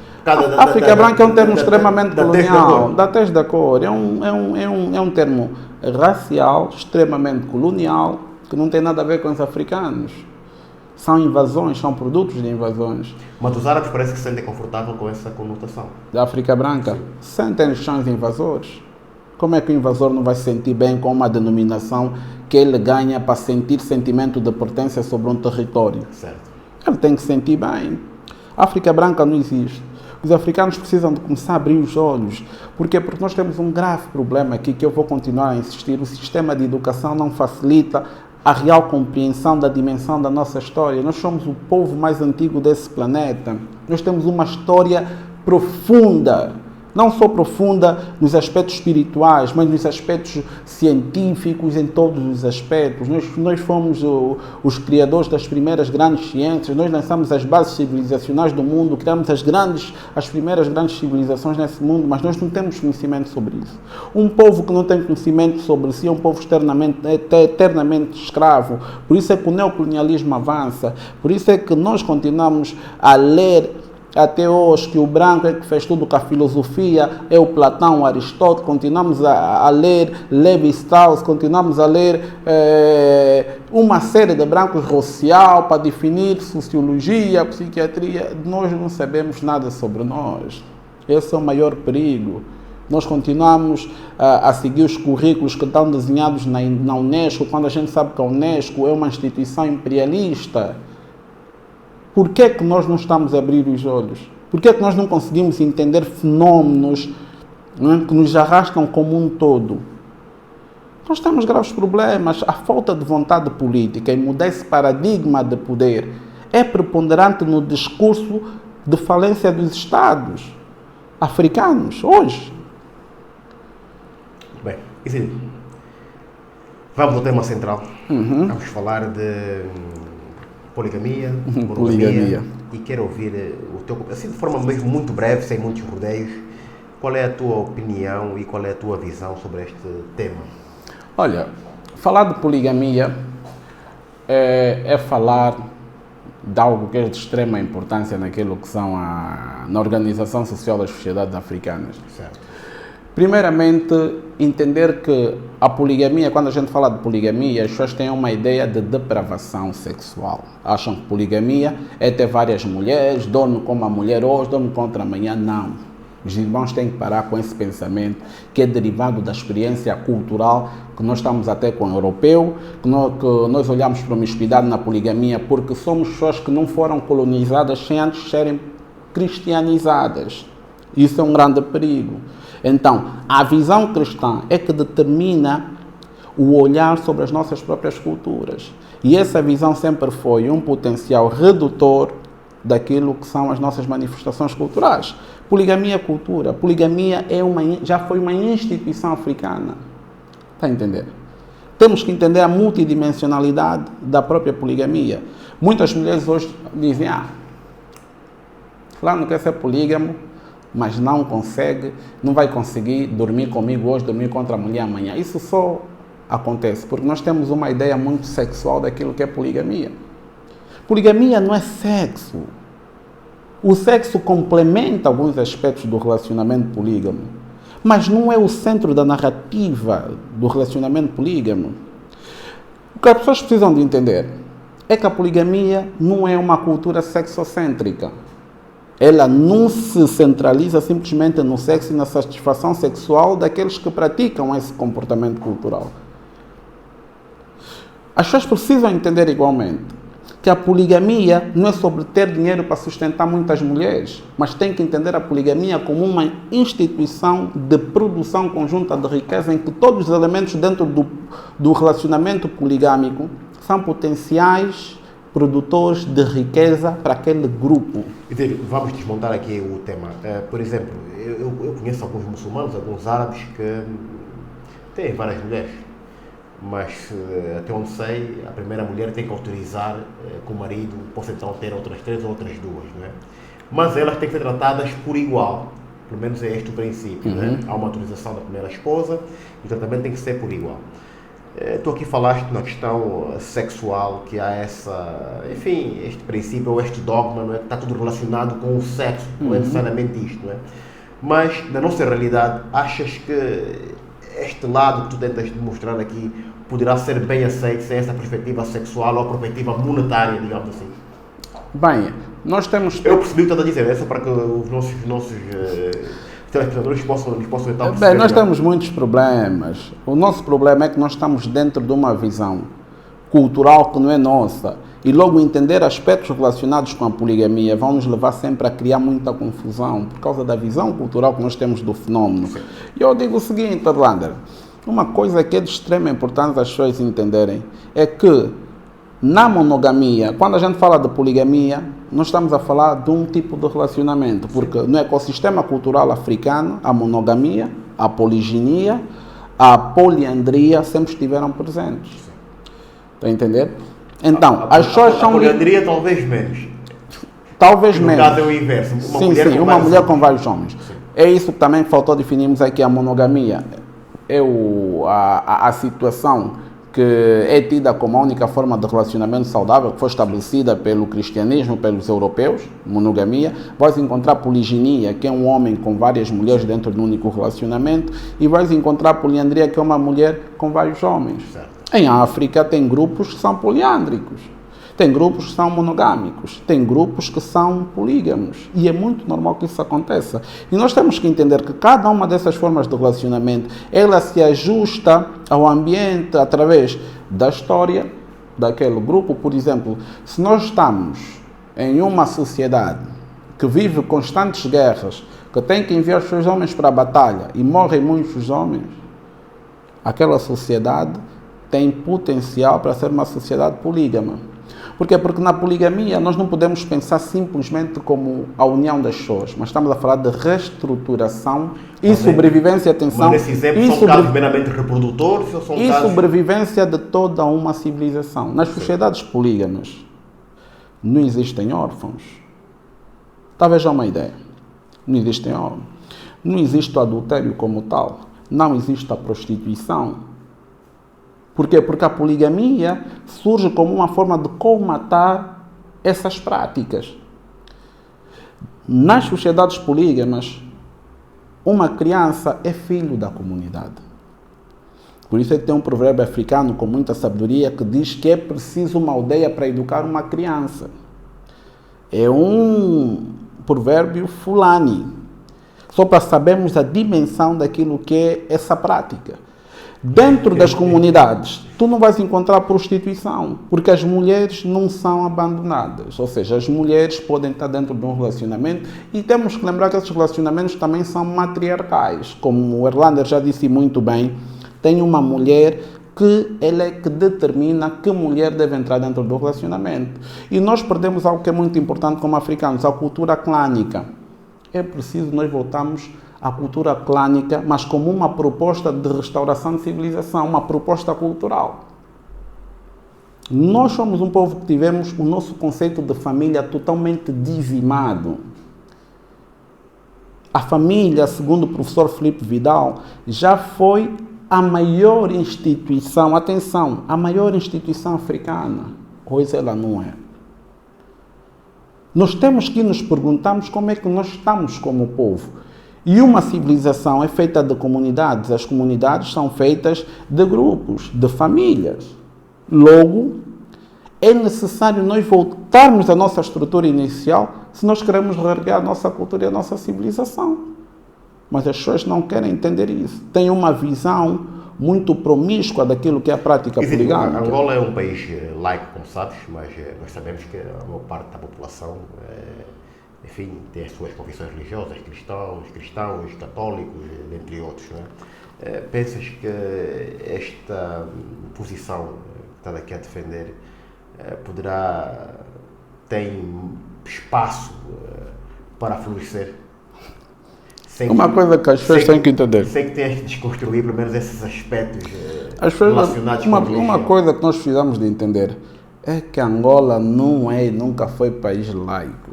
Speaker 2: África branca é um termo extremamente colonial. Da tez da cor. É um termo racial, extremamente colonial, que não tem nada a ver com os africanos. São invasões, são produtos de invasões.
Speaker 1: Mas os árabes parece que se sentem confortáveis com essa conotação.
Speaker 2: Da África branca? Sentem-nos que são os invasores. Como é que o invasor não vai se sentir bem com uma denominação que ele ganha para sentir sentimento de pertença sobre um território?
Speaker 1: Certo.
Speaker 2: Ele tem que se sentir bem. A África branca não existe. Os africanos precisam de começar a abrir os olhos. Por quê? Porque nós temos um grave problema aqui que eu vou continuar a insistir. O sistema de educação não facilita a real compreensão da dimensão da nossa história. Nós somos o povo mais antigo desse planeta. Nós temos uma história profunda. Não só profunda nos aspectos espirituais, mas nos aspectos científicos, em todos os aspectos. Nós fomos os criadores das primeiras grandes ciências, nós lançamos as bases civilizacionais do mundo, criamos as primeiras grandes civilizações nesse mundo, mas nós não temos conhecimento sobre isso. Um povo que não tem conhecimento sobre si é um povo eternamente escravo. Por isso é que o neocolonialismo avança, por isso é que nós continuamos a ler até hoje que o branco é que fez tudo com a filosofia, é o Platão, o Aristóteles, continuamos a ler Levi-Strauss, continuamos a ler uma série de brancos Rousseau para definir sociologia, psiquiatria. Nós não sabemos nada sobre nós. Esse é o maior perigo. Nós continuamos a seguir os currículos que estão desenhados na Unesco, quando a gente sabe que a Unesco é uma instituição imperialista. Por que é que nós não estamos a abrir os olhos? Por que é que nós não conseguimos entender fenómenos, não é, que nos arrastam como um todo? Nós temos graves problemas. A falta de vontade política em mudar esse paradigma de poder é preponderante no discurso de falência dos Estados africanos hoje.
Speaker 1: Bem, Isidro, vamos ao tema central. Vamos falar de poligamia, monogamia. E quero ouvir o teu, assim de forma mesmo muito breve, sem muitos rodeios, qual é a tua opinião e qual é a tua visão sobre este tema?
Speaker 2: Olha, falar de poligamia é falar de algo que é de extrema importância naquilo que são na Organização Social das Sociedades Africanas.
Speaker 1: Certo.
Speaker 2: Primeiramente, entender que a poligamia, quando a gente fala de poligamia, as pessoas têm uma ideia de depravação sexual. Acham que poligamia é ter várias mulheres, dorme com uma mulher hoje, dorme com outra amanhã. Não. Os irmãos têm que parar com esse pensamento que é derivado da experiência cultural que nós estamos até com o europeu, que nós olhamos promiscuidade na poligamia porque somos pessoas que não foram colonizadas sem antes serem cristianizadas. Isso é um grande perigo. Então, a visão cristã é que determina o olhar sobre as nossas próprias culturas. E essa visão sempre foi um potencial redutor daquilo que são as nossas manifestações culturais. Poligamia é cultura. Poligamia já foi uma instituição africana. Está a entender? Temos que entender a multidimensionalidade da própria poligamia. Muitas mulheres hoje dizem, fulano quer ser polígamo, mas não vai conseguir dormir comigo hoje, dormir com outra mulher amanhã. Isso só acontece porque nós temos uma ideia muito sexual daquilo que é poligamia. Poligamia não é sexo. O sexo complementa alguns aspectos do relacionamento polígamo, mas não é o centro da narrativa do relacionamento polígamo. O que as pessoas precisam de entender é que a poligamia não é uma cultura sexocêntrica. Ela não se centraliza simplesmente no sexo e na satisfação sexual daqueles que praticam esse comportamento cultural. As pessoas precisam entender igualmente que a poligamia não é sobre ter dinheiro para sustentar muitas mulheres, mas tem que entender a poligamia como uma instituição de produção conjunta de riqueza em que todos os elementos dentro do relacionamento poligâmico são potenciais produtores de riqueza para aquele grupo.
Speaker 1: Vamos desmontar aqui o tema. Por exemplo, eu conheço alguns muçulmanos, alguns árabes que têm várias mulheres, mas até onde sei, a primeira mulher tem que autorizar que o marido possa então ter outras 3 ou outras 2, não é? Mas elas têm que ser tratadas por igual, pelo menos é este o princípio, não é? Há uma autorização da primeira esposa e o tratamento tem que ser por igual. Tu aqui falaste na questão sexual, que há este princípio ou este dogma, não é? Que está tudo relacionado com o sexo, não é necessariamente isto, não é? Mas, na nossa realidade, achas que este lado que tu tentas demonstrar aqui poderá ser bem aceito sem essa perspectiva sexual ou perspectiva monetária, digamos assim?
Speaker 2: Bem, nós temos...
Speaker 1: Eu percebi o que estás a dizer, é só para que os nossos telespectadores possam então perceber.
Speaker 2: Bem, nós temos muitos problemas. O nosso problema é que nós estamos dentro de uma visão cultural que não é nossa. E logo entender aspectos relacionados com a poligamia vão nos levar sempre a criar muita confusão por causa da visão cultural que nós temos do fenómeno. Sim. E eu digo o seguinte, Adlander, uma coisa que é de extrema importância as pessoas entenderem é que na monogamia, quando a gente fala de poligamia, nós estamos a falar de um tipo de relacionamento, porque no ecossistema cultural africano, a monogamia, a poliginia, a poliandria sempre estiveram presentes. Está a entender? Então, as pessoas são...
Speaker 1: A poliandria talvez menos.
Speaker 2: Talvez menos.
Speaker 1: No caso é o inverso.
Speaker 2: Uma mulher com vários homens. Sim. É isso que também faltou definirmos aqui a monogamia. É a situação que é tida como a única forma de relacionamento saudável que foi estabelecida pelo cristianismo, pelos europeus, monogamia. Vais encontrar poliginia, que é um homem com várias mulheres dentro de um único relacionamento, e vais encontrar poliandria, que é uma mulher com vários homens. Certo. Em África tem grupos que são poliândricos, tem grupos que são monogâmicos, tem grupos que são polígamos, e é muito normal que isso aconteça. E nós temos que entender que cada uma dessas formas de relacionamento, ela se ajusta ao ambiente através da história daquele grupo. Por exemplo, se nós estamos em uma sociedade que vive constantes guerras, que tem que enviar os seus homens para a batalha e morrem muitos homens, aquela sociedade tem potencial para ser uma sociedade polígama. Por quê? Porque na poligamia nós não podemos pensar simplesmente como a união das pessoas, mas estamos a falar de reestruturação e sobrevivência, atenção,
Speaker 1: mas nesse exemplo são casos meramente reprodutores ou são
Speaker 2: e
Speaker 1: casos...
Speaker 2: sobrevivência de toda uma civilização. Nas sociedades polígamas não existem órfãos. Talvez já uma ideia. Não existem órfãos. Não existe o adultério como tal. Não existe a prostituição. Por quê? Porque a poligamia surge como uma forma de colmatar essas práticas. Nas sociedades polígamas, uma criança é filho da comunidade. Por isso é que tem um provérbio africano com muita sabedoria que diz que é preciso uma aldeia para educar uma criança. É um provérbio fulani, só para sabermos a dimensão daquilo que é essa prática. Dentro das comunidades, tu não vais encontrar prostituição, porque as mulheres não são abandonadas. Ou seja, as mulheres podem estar dentro de um relacionamento e temos que lembrar que esses relacionamentos também são matriarcais. Como o Erlander já disse muito bem, tem uma mulher que ela é que determina que mulher deve entrar dentro do relacionamento. E nós perdemos algo que é muito importante como africanos, a cultura clânica. É preciso nós voltarmos à cultura clânica, mas como uma proposta de restauração de civilização, uma proposta cultural. Nós somos um povo que tivemos o nosso conceito de família totalmente dizimado. A família, segundo o professor Filipe Vidal, já foi a maior instituição, atenção, a maior instituição africana. Hoje ela não é. Nós temos que nos perguntarmos como é que nós estamos como povo. E uma civilização é feita de comunidades. As comunidades são feitas de grupos, de famílias. Logo, é necessário nós voltarmos à nossa estrutura inicial se nós queremos reerguer a nossa cultura e a nossa civilização. Mas as pessoas não querem entender isso. Têm uma visão muito promíscua daquilo que é a prática poligâmica.
Speaker 1: Angola é um país laico, como sabes, mas nós sabemos que a maior parte da população, enfim, tem as suas confissões religiosas, cristãos, católicos, entre outros. Não é? Pensas que esta posição que estás aqui a defender tem espaço para florescer?
Speaker 2: Uma coisa que as pessoas têm que entender.
Speaker 1: Sei que tens de desconstruir pelo menos esses aspectos relacionados com a religião.
Speaker 2: Uma coisa que nós precisamos de entender é que Angola não é e nunca foi país laico.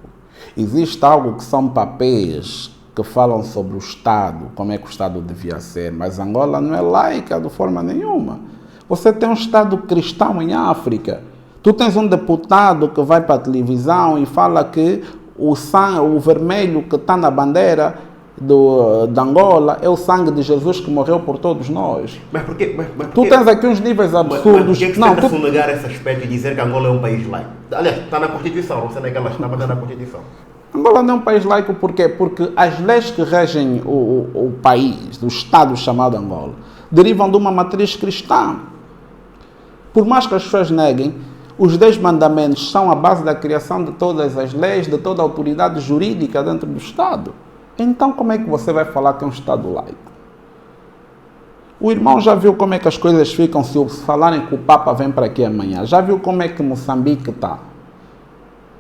Speaker 2: Existe algo que são papéis que falam sobre o Estado, como é que o Estado devia ser, mas Angola não é laica de forma nenhuma. Você tem um Estado cristão em África. Tu tens um deputado que vai para a televisão e fala que o vermelho que está na bandeira de Angola é o sangue de Jesus que morreu por todos nós.
Speaker 1: Mas porquê?
Speaker 2: Tu tens aqui uns níveis absurdos.
Speaker 1: Mas porquê que você tenta sonegar esse aspecto e dizer que Angola é um país laico? Aliás, está na Constituição, não sei nem que ela está, mas está na Constituição.
Speaker 2: Angola não é um país laico por quê? Porque as leis que regem o país, o Estado chamado Angola, derivam de uma matriz cristã. Por mais que as pessoas neguem, os 10 mandamentos são a base da criação de todas as leis, de toda a autoridade jurídica dentro do Estado. Então, como é que você vai falar que é um Estado laico? O irmão já viu como é que as coisas ficam se falarem que o Papa vem para aqui amanhã. Já viu como é que Moçambique está?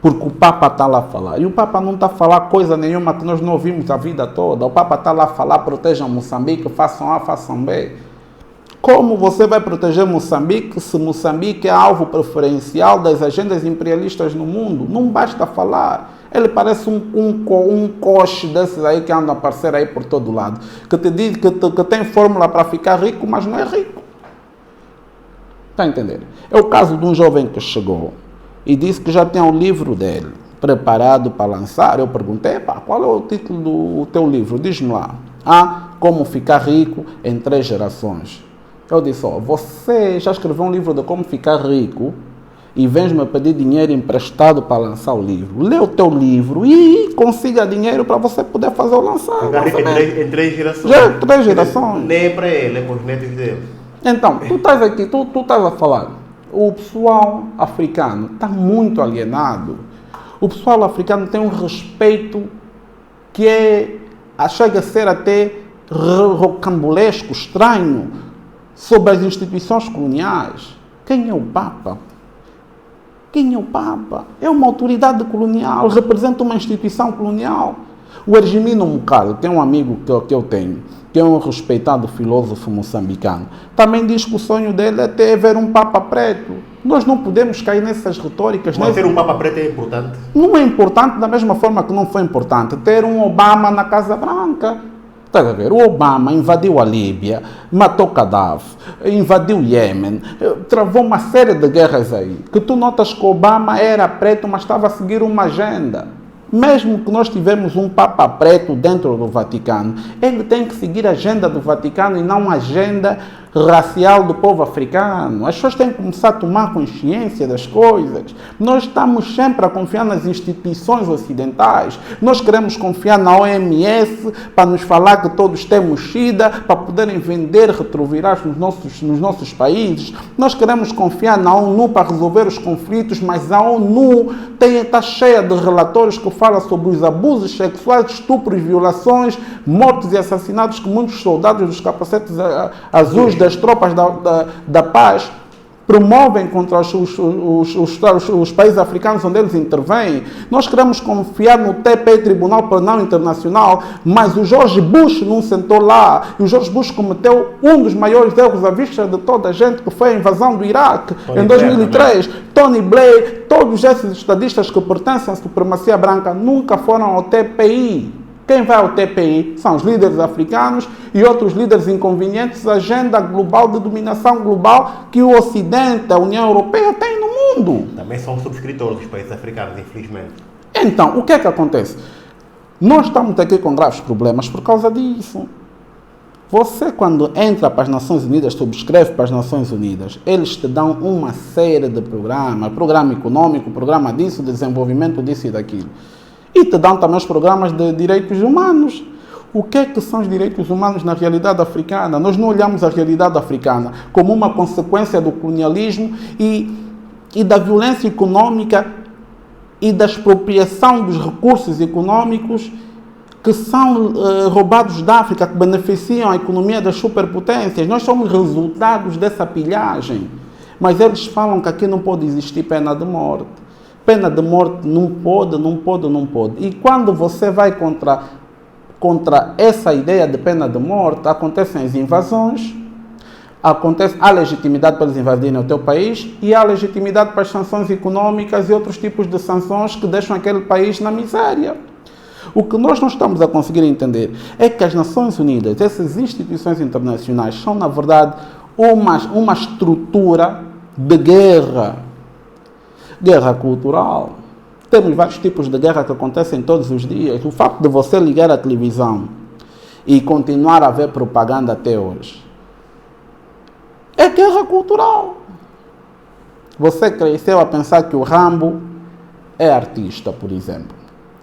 Speaker 2: Porque o Papa está lá a falar. E o Papa não está a falar coisa nenhuma que nós não ouvimos a vida toda. O Papa está lá a falar, protejam Moçambique, façam A, façam B. Como você vai proteger Moçambique se Moçambique é alvo preferencial das agendas imperialistas no mundo? Não basta falar. Ele parece um coche desses aí que andam a aparecer aí por todo lado. Que te diz que tem fórmula para ficar rico, mas não é rico. Está a entender? É o caso de um jovem que chegou e disse que já tem um livro dele preparado para lançar. Eu perguntei, qual é o título do teu livro? Diz-me lá. Como ficar rico em 3 gerações. Eu disse, você já escreveu um livro de como ficar rico e vens-me pedir dinheiro emprestado para lançar o livro. Lê o teu livro e consiga dinheiro para você poder fazer o lançamento.
Speaker 1: Em 3 gerações.
Speaker 2: Já 3 gerações.
Speaker 1: Nem é para ele, é para os netos dele.
Speaker 2: Então, tu estás aqui, tu estás a falar. O pessoal africano está muito alienado. O pessoal africano tem um respeito que chega a ser até rocambolesco, estranho, sobre as instituições coloniais. Quem é o Papa? Quem é o Papa? É uma autoridade colonial, representa uma instituição colonial. O Hergimino Mukal, tem um amigo que eu tenho, que é um respeitado filósofo moçambicano, também diz que o sonho dele é ter ver um Papa preto. Nós não podemos cair nessas retóricas.
Speaker 1: Mas ter um Papa preto é importante?
Speaker 2: Não é importante da mesma forma que não foi importante ter um Obama na Casa Branca. Está a ver? O Obama invadiu a Líbia, matou Gaddafi, invadiu o Iêmen, travou uma série de guerras aí. Que tu notas que o Obama era preto, mas estava a seguir uma agenda. Mesmo que nós tivemos um Papa preto dentro do Vaticano, ele tem que seguir a agenda do Vaticano e não a agenda racial do povo africano. As pessoas têm que começar a tomar consciência das coisas. Nós estamos sempre a confiar nas instituições ocidentais. Nós queremos confiar na OMS para nos falar que todos temos SIDA, para poderem vender retrovirais nos nossos países. Nós queremos confiar na ONU para resolver os conflitos, mas a ONU está cheia de relatórios que falam sobre os abusos sexuais, estupros, violações, mortes e assassinatos que muitos soldados dos capacetes azuis das tropas da paz promovem contra os países africanos onde eles intervêm. Nós queremos confiar no TPI, Tribunal Penal Internacional, mas o George Bush não sentou lá. E o George Bush cometeu um dos maiores erros à vista de toda a gente, que foi a invasão do Iraque em 2003. Tony Blair, todos esses estadistas que pertencem à supremacia branca nunca foram ao TPI. Quem vai ao TPI são os líderes africanos e outros líderes inconvenientes da agenda global de dominação global que o Ocidente, a União Europeia, tem no mundo.
Speaker 1: Também são subscritores dos países africanos, infelizmente.
Speaker 2: Então, o que é que acontece? Nós estamos aqui com graves problemas por causa disso. Você, quando entra para as Nações Unidas, subscreve para as Nações Unidas, eles te dão uma série de programas, programa econômico, programa disso, desenvolvimento disso e daquilo. E te dão também os programas de direitos humanos. O que é que são os direitos humanos na realidade africana? Nós não olhamos a realidade africana como uma consequência do colonialismo e da violência econômica e da expropriação dos recursos econômicos que são roubados da África, que beneficiam a economia das superpotências. Nós somos resultados dessa pilhagem. Mas eles falam que aqui não pode existir pena de morte. Pena de morte não pode. E quando você vai contra essa ideia de pena de morte, acontecem as invasões, há legitimidade para eles invadirem o teu país e há legitimidade para as sanções econômicas e outros tipos de sanções que deixam aquele país na miséria. O que nós não estamos a conseguir entender é que as Nações Unidas, essas instituições internacionais, são, na verdade, uma estrutura de guerra. Guerra cultural. Temos vários tipos de guerra que acontecem todos os dias. O facto de você ligar a televisão e continuar a ver propaganda até hoje é guerra cultural. Você cresceu a pensar que o Rambo é artista, por exemplo.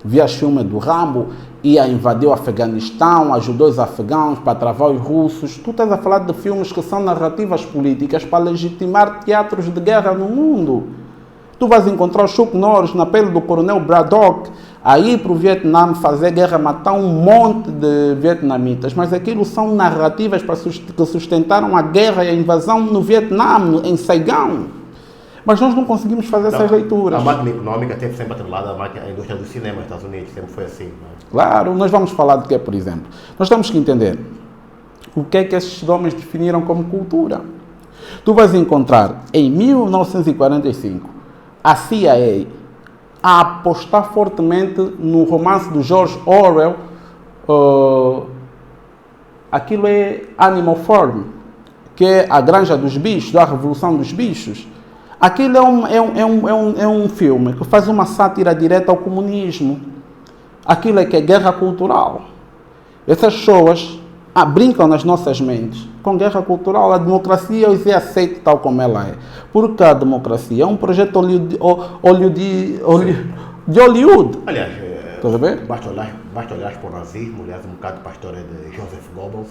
Speaker 2: Via filme do Rambo, ia invadir o Afeganistão, ajudou os afegãos para travar os russos. Tu estás a falar de filmes que são narrativas políticas para legitimar teatros de guerra no mundo. Tu vais encontrar o Chuck Norris na pele do coronel Braddock, aí para o Vietnã fazer guerra, matar um monte de vietnamitas. Mas aquilo são narrativas que sustentaram a guerra e a invasão no Vietnã, em Saigão. Mas nós não conseguimos fazer essas leituras.
Speaker 1: A máquina econômica teve sempre atrelada à indústria do cinema nos Estados Unidos, sempre foi assim. Não é?
Speaker 2: Claro, nós vamos falar de que, por exemplo? Nós temos que entender o que é que esses homens definiram como cultura. Tu vais encontrar, em 1945, a CIA a apostar fortemente no romance do George Orwell, aquilo é Animal Farm, que é a granja dos bichos, a revolução dos bichos. Aquilo é um filme que faz uma sátira direta ao comunismo. Aquilo é que é guerra cultural. Essas pessoas brincam nas nossas mentes com guerra cultural. A democracia hoje é aceita tal como ela é. Porque a democracia é um projeto de Hollywood.
Speaker 1: Aliás,
Speaker 2: Estás a ver?
Speaker 1: basta olhar para o nazismo, aliás, um bocado para a história de Joseph Goebbels,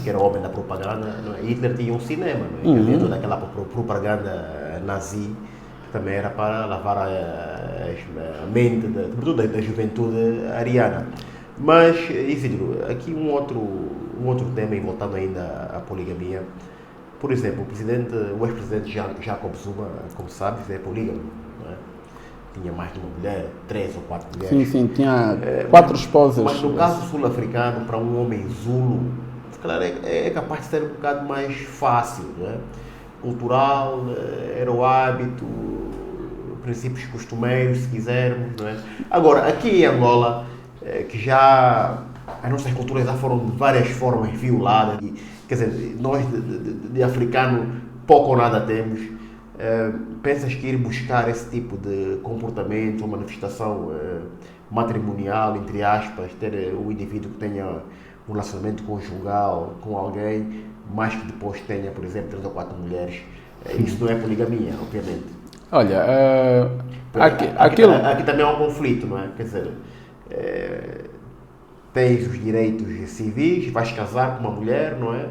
Speaker 1: que era o homem da propaganda. Não é? Hitler tinha um cinema, não é? Dentro daquela propaganda nazi, que também era para lavar a mente, sobretudo da juventude ariana. Mas, Isidro, aqui um outro tema, e voltando ainda à poligamia, Por exemplo, o ex-presidente Jacob Zuma, como sabes, é polígamo, não é? Tinha mais de uma mulher, 3 ou 4 mulheres.
Speaker 2: Sim, tinha 4 esposas.
Speaker 1: Mas no caso sul-africano, para um homem zulo, se calhar é capaz de ser um bocado mais fácil, não é? Cultural, era o hábito, princípios costumeiros, se quisermos, não é? Agora, aqui em Angola, que já as nossas culturas já foram de várias formas violadas, e, quer dizer, nós de africano pouco ou nada temos. Pensas que ir buscar esse tipo de comportamento ou manifestação matrimonial, entre aspas, ter o indivíduo que tenha um relacionamento conjugal com alguém, mas que depois tenha, por exemplo, 3 ou 4 mulheres, isso não é poligamia, obviamente.
Speaker 2: Olha,
Speaker 1: aqui também há um conflito, não é? Quer dizer, tens os direitos civis, vais casar com uma mulher, não é?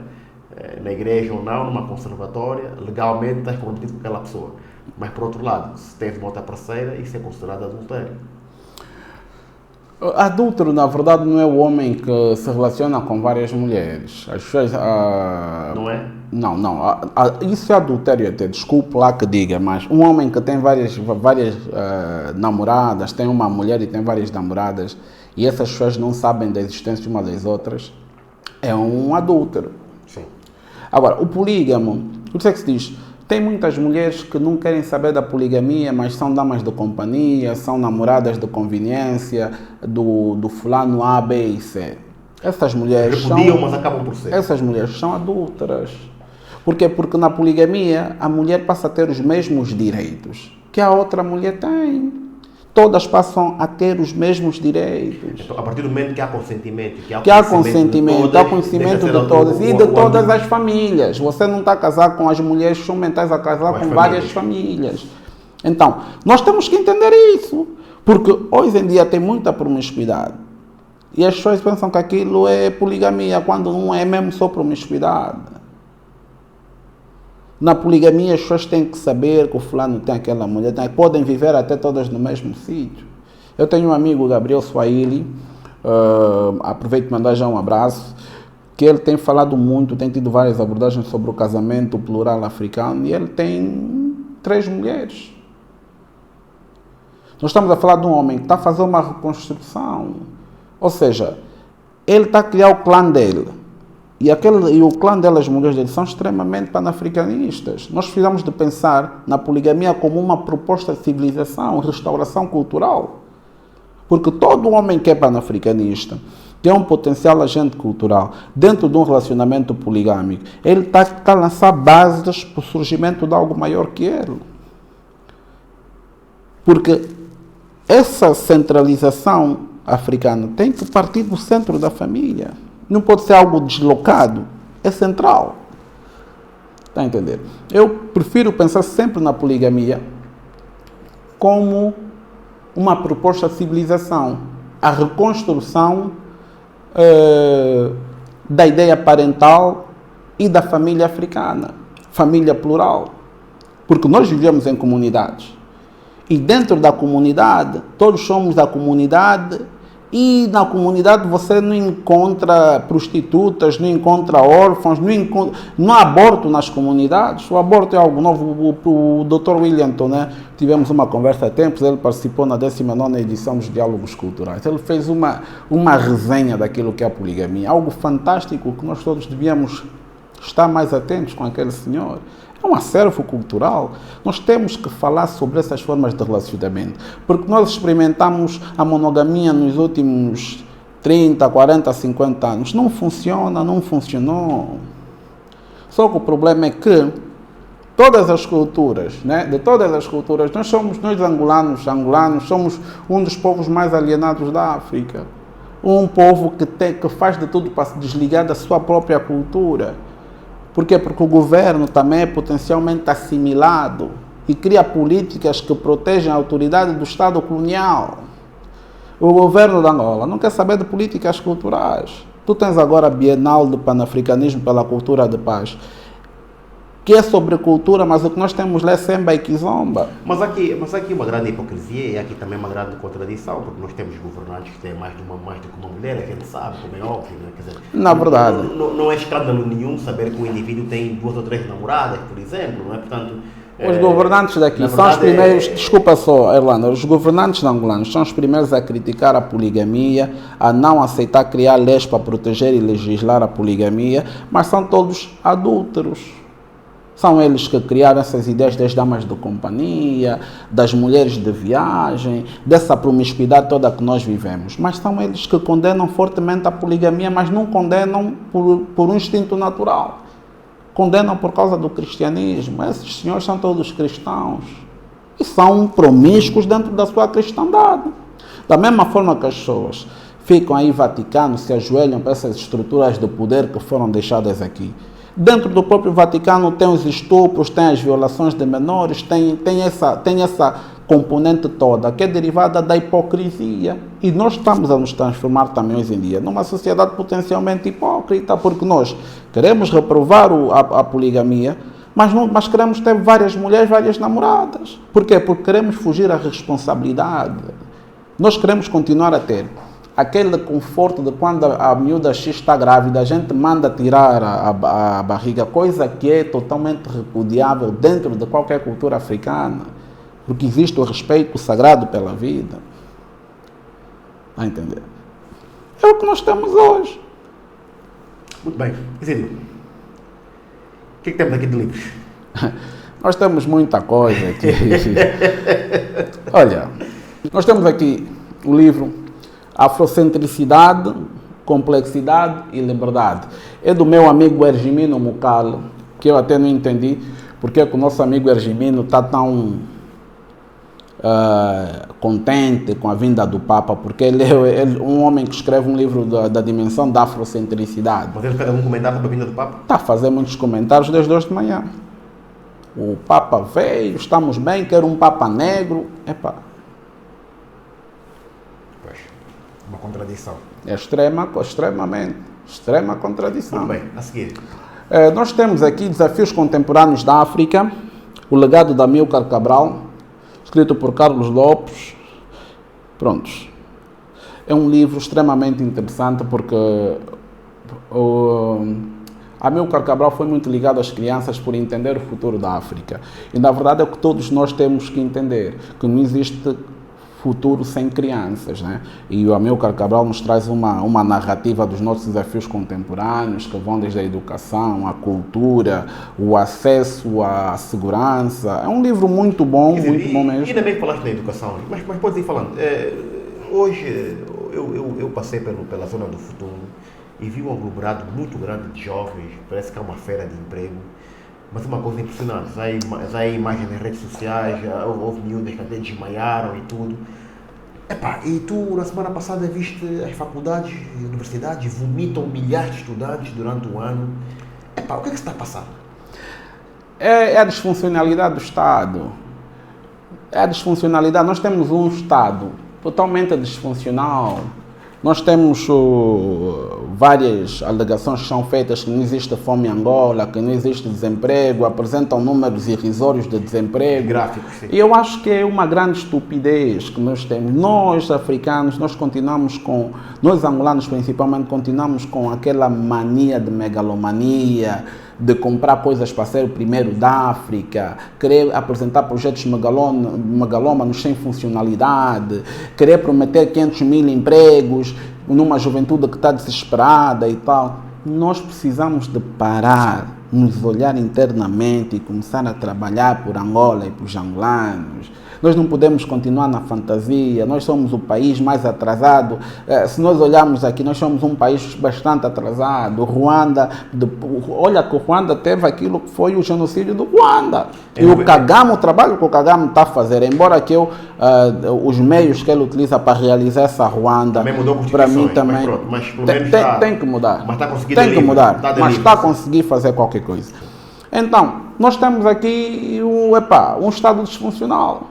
Speaker 1: Na igreja ou não, numa conservatória, legalmente estás comprometido com aquela pessoa. Mas, por outro lado, se tens uma outra parceira, isso é considerado adultério.
Speaker 2: Adúltero, na verdade, não é o homem que se relaciona com várias mulheres. As pessoas...
Speaker 1: Não é?
Speaker 2: Não. Isso é adultério até, desculpe lá que diga, mas um homem que tem várias namoradas, tem uma mulher e tem várias namoradas, e essas pessoas não sabem da existência uma das outras, é um adúltero.
Speaker 1: Sim.
Speaker 2: Agora, o polígamo, o que é que se diz? Tem muitas mulheres que não querem saber da poligamia, mas são damas de companhia, são namoradas de conveniência do fulano A, B e C. Essas mulheres
Speaker 1: repudiam, mas acabam por ser.
Speaker 2: Essas mulheres são adúlteras. Por quê? Porque na poligamia a mulher passa a ter os mesmos direitos que a outra mulher tem. Todas passam a ter os mesmos direitos.
Speaker 1: Então, a partir do momento que há consentimento,
Speaker 2: há conhecimento de todas e de todas as famílias. Você não está a casar com as mulheres que são mentais, a casar com várias famílias. Então, nós temos que entender isso. Porque hoje em dia tem muita promiscuidade. E as pessoas pensam que aquilo é poligamia, quando não é mesmo só promiscuidade. Na poligamia, as pessoas têm que saber que o fulano tem aquela mulher, podem viver até todas no mesmo sítio. Eu tenho um amigo, Gabriel Swahili, aproveito para mandar já um abraço, que ele tem falado muito, tem tido várias abordagens sobre o casamento plural africano, e ele tem 3 mulheres. Nós estamos a falar de um homem que está a fazer uma reconstrução, ou seja, ele está a criar o clã dele. E o clã delas, mulheres dele, são extremamente panafricanistas. Nós precisamos de pensar na poligamia como uma proposta de civilização, restauração cultural. Porque todo homem que é panafricanista tem um potencial agente cultural. Dentro de um relacionamento poligâmico, ele está a lançar bases para o surgimento de algo maior que ele. Porque essa centralização africana tem que partir do centro da família. Não pode ser algo deslocado, é central. Está a entender? Eu prefiro pensar sempre na poligamia como uma proposta de civilização, a reconstrução da ideia parental e da família africana, família plural. Porque nós vivemos em comunidades. E dentro da comunidade, todos somos da comunidade. E na comunidade você não encontra prostitutas, não encontra órfãos, não há aborto nas comunidades. O aborto é algo novo. O Dr. Willington, né? Tivemos uma conversa há tempos, ele participou na 19ª edição dos Diálogos Culturais. Ele fez uma resenha daquilo que é a poligamia, algo fantástico que nós todos devíamos estar mais atentos com aquele senhor. É um acervo cultural. Nós temos que falar sobre essas formas de relacionamento, porque nós experimentamos a monogamia nos últimos 30, 40, 50 anos. Não funciona, não funcionou. Só que o problema é que todas as culturas, né, de todas as culturas, nós angolanos somos um dos povos mais alienados da África. Um povo que faz de tudo para se desligar da sua própria cultura. Por quê? Porque o governo também é potencialmente assimilado e cria políticas que protegem a autoridade do Estado colonial. O governo da Angola não quer saber de políticas culturais. Tu tens agora a Bienal do Panafricanismo pela Cultura de Paz. que é sobre cultura, mas o que nós temos lá é samba e kizomba.
Speaker 1: Mas aqui uma grande hipocrisia e aqui também uma grande contradição, porque nós temos governantes que têm mais do que uma mulher, a gente sabe, como é óbvio, né? Quer dizer,
Speaker 2: Na verdade.
Speaker 1: Não é escândalo nenhum saber que o indivíduo tem 2 ou 3 namoradas, por exemplo, não é? Portanto,
Speaker 2: os governantes daqui são os primeiros, desculpa só, Erlanda, os governantes angolanos são os primeiros a criticar a poligamia, a não aceitar criar leis para proteger e legislar a poligamia, mas são todos adúlteros. São eles que criaram essas ideias das damas de companhia, das mulheres de viagem, dessa promiscuidade toda que nós vivemos. Mas são eles que condenam fortemente a poligamia, mas não condenam por um instinto natural. Condenam por causa do cristianismo. Esses senhores são todos cristãos e são promíscuos dentro da sua cristandade. Da mesma forma que as pessoas ficam aí Vaticano, se ajoelham para essas estruturas de poder que foram deixadas aqui. Dentro do próprio Vaticano tem os estupros, tem as violações de menores, tem essa componente toda que é derivada da hipocrisia. E nós estamos a nos transformar também hoje em dia numa sociedade potencialmente hipócrita, porque nós queremos reprovar a poligamia, mas queremos ter várias mulheres, várias namoradas. Por quê? Porque queremos fugir à responsabilidade. Nós queremos continuar a ter aquele conforto de quando a miúda X está grávida, a gente manda tirar a barriga, coisa que é totalmente repudiável dentro de qualquer cultura africana, porque existe o respeito sagrado pela vida. Está a entender? É o que nós temos hoje.
Speaker 1: Muito bem. Isidro, o que temos aqui de livros?
Speaker 2: Nós temos muita coisa aqui. Olha, nós temos aqui o livro Afrocentricidade, Complexidade e Liberdade. É do meu amigo Ergimino Mucalo, que eu até não entendi porque é que o nosso amigo Ergimino está tão contente com a vinda do Papa, porque ele é um homem que escreve um livro da dimensão da afrocentricidade.
Speaker 1: Mas ele fez algum comentário sobre a vinda do Papa?
Speaker 2: Está a fazer muitos comentários desde hoje de manhã. O Papa veio, estamos bem, quero um Papa negro. Epá.
Speaker 1: Uma contradição.
Speaker 2: É extrema contradição.
Speaker 1: Muito bem, a seguir.
Speaker 2: Nós temos aqui Desafios Contemporâneos da África, o legado da Amílcar Cabral, escrito por Carlos Lopes. Prontos. É um livro extremamente interessante porque Amílcar Cabral foi muito ligado às crianças por entender o futuro da África. E na verdade é o que todos nós temos que entender, que não existe futuro sem crianças, né? E o Amílcar Cabral nos traz uma narrativa dos nossos desafios contemporâneos, que vão desde a educação, a cultura, o acesso à segurança. É um livro muito bom, muito bom mesmo.
Speaker 1: E ainda bem que falaste da educação, mas podes ir falando. Hoje eu passei pela zona do futuro e vi um aglomerado muito grande de jovens, parece que é uma feira de emprego. Mas uma coisa impressionante, já há imagens nas redes sociais, houve miúdas que até desmaiaram e tudo. Epá, e tu, na semana passada, viste as faculdades e universidades vomitam milhares de estudantes durante o ano. Epá, o que é que se está a passar?
Speaker 2: É a disfuncionalidade do Estado. É a disfuncionalidade. Nós temos um Estado totalmente disfuncional. Nós temos várias alegações que são feitas que não existe fome em Angola, que não existe desemprego, apresentam números irrisórios de desemprego.
Speaker 1: Gráficos, sim.
Speaker 2: E eu acho que é uma grande estupidez que nós temos. Nós, africanos, nós angolanos principalmente, continuamos com aquela mania de megalomania, de comprar coisas para ser o primeiro da África, querer apresentar projetos megalômanos sem funcionalidade, querer prometer 500 mil empregos numa juventude que está desesperada e tal. Nós precisamos de parar, nos olhar internamente e começar a trabalhar por Angola e por os angolanos. Nós não podemos continuar na fantasia, nós somos o país mais atrasado. Se nós olharmos aqui, nós somos um país bastante atrasado. Olha que o Ruanda teve aquilo que foi o genocídio do Ruanda. E o trabalho que o Kagame está a fazer, embora que os meios que ele utiliza para realizar essa Ruanda, para mim também,
Speaker 1: mas
Speaker 2: tem que mudar.
Speaker 1: Mas está a conseguir
Speaker 2: mas está a conseguir fazer qualquer coisa. Então, nós temos aqui um Estado disfuncional.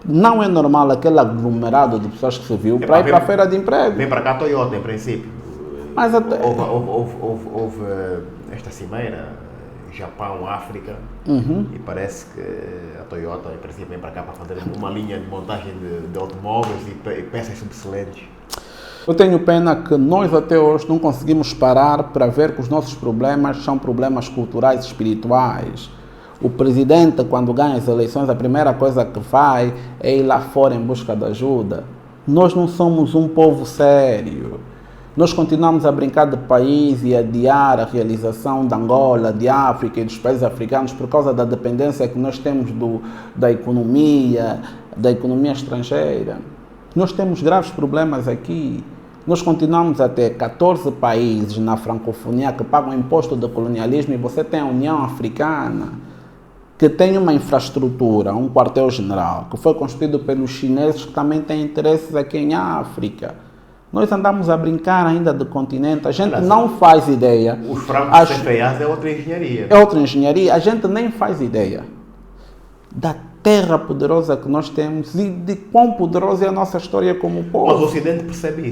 Speaker 2: Não é normal aquele aglomerado de pessoas que se viu para ir para a feira de emprego.
Speaker 1: Vem para cá a Toyota, em princípio.
Speaker 2: Mas
Speaker 1: houve esta cimeira Japão, África, e parece que a Toyota, em princípio, vem para cá para fazer uma linha de montagem de automóveis e peças subexcelentes.
Speaker 2: Eu tenho pena que nós até hoje não conseguimos parar para ver que os nossos problemas são problemas culturais e espirituais. O presidente, quando ganha as eleições, a primeira coisa que faz é ir lá fora em busca de ajuda. Nós não somos um povo sério. Nós continuamos a brincar de país e adiar a realização de Angola, de África e dos países africanos por causa da dependência que nós temos da economia estrangeira. Nós temos graves problemas aqui. Nós continuamos a ter 14 países na francofonia que pagam imposto de colonialismo e você tem a União Africana, que tem uma infraestrutura, um quartel-general, que foi construído pelos chineses que também têm interesses aqui em África. Nós andamos a brincar ainda de continente, a gente não faz ideia.
Speaker 1: Os francos CFAs é outra engenharia.
Speaker 2: É outra engenharia, a gente nem faz ideia da terra poderosa que nós temos e de quão poderosa é a nossa história como povo.
Speaker 1: Mas o Ocidente percebeu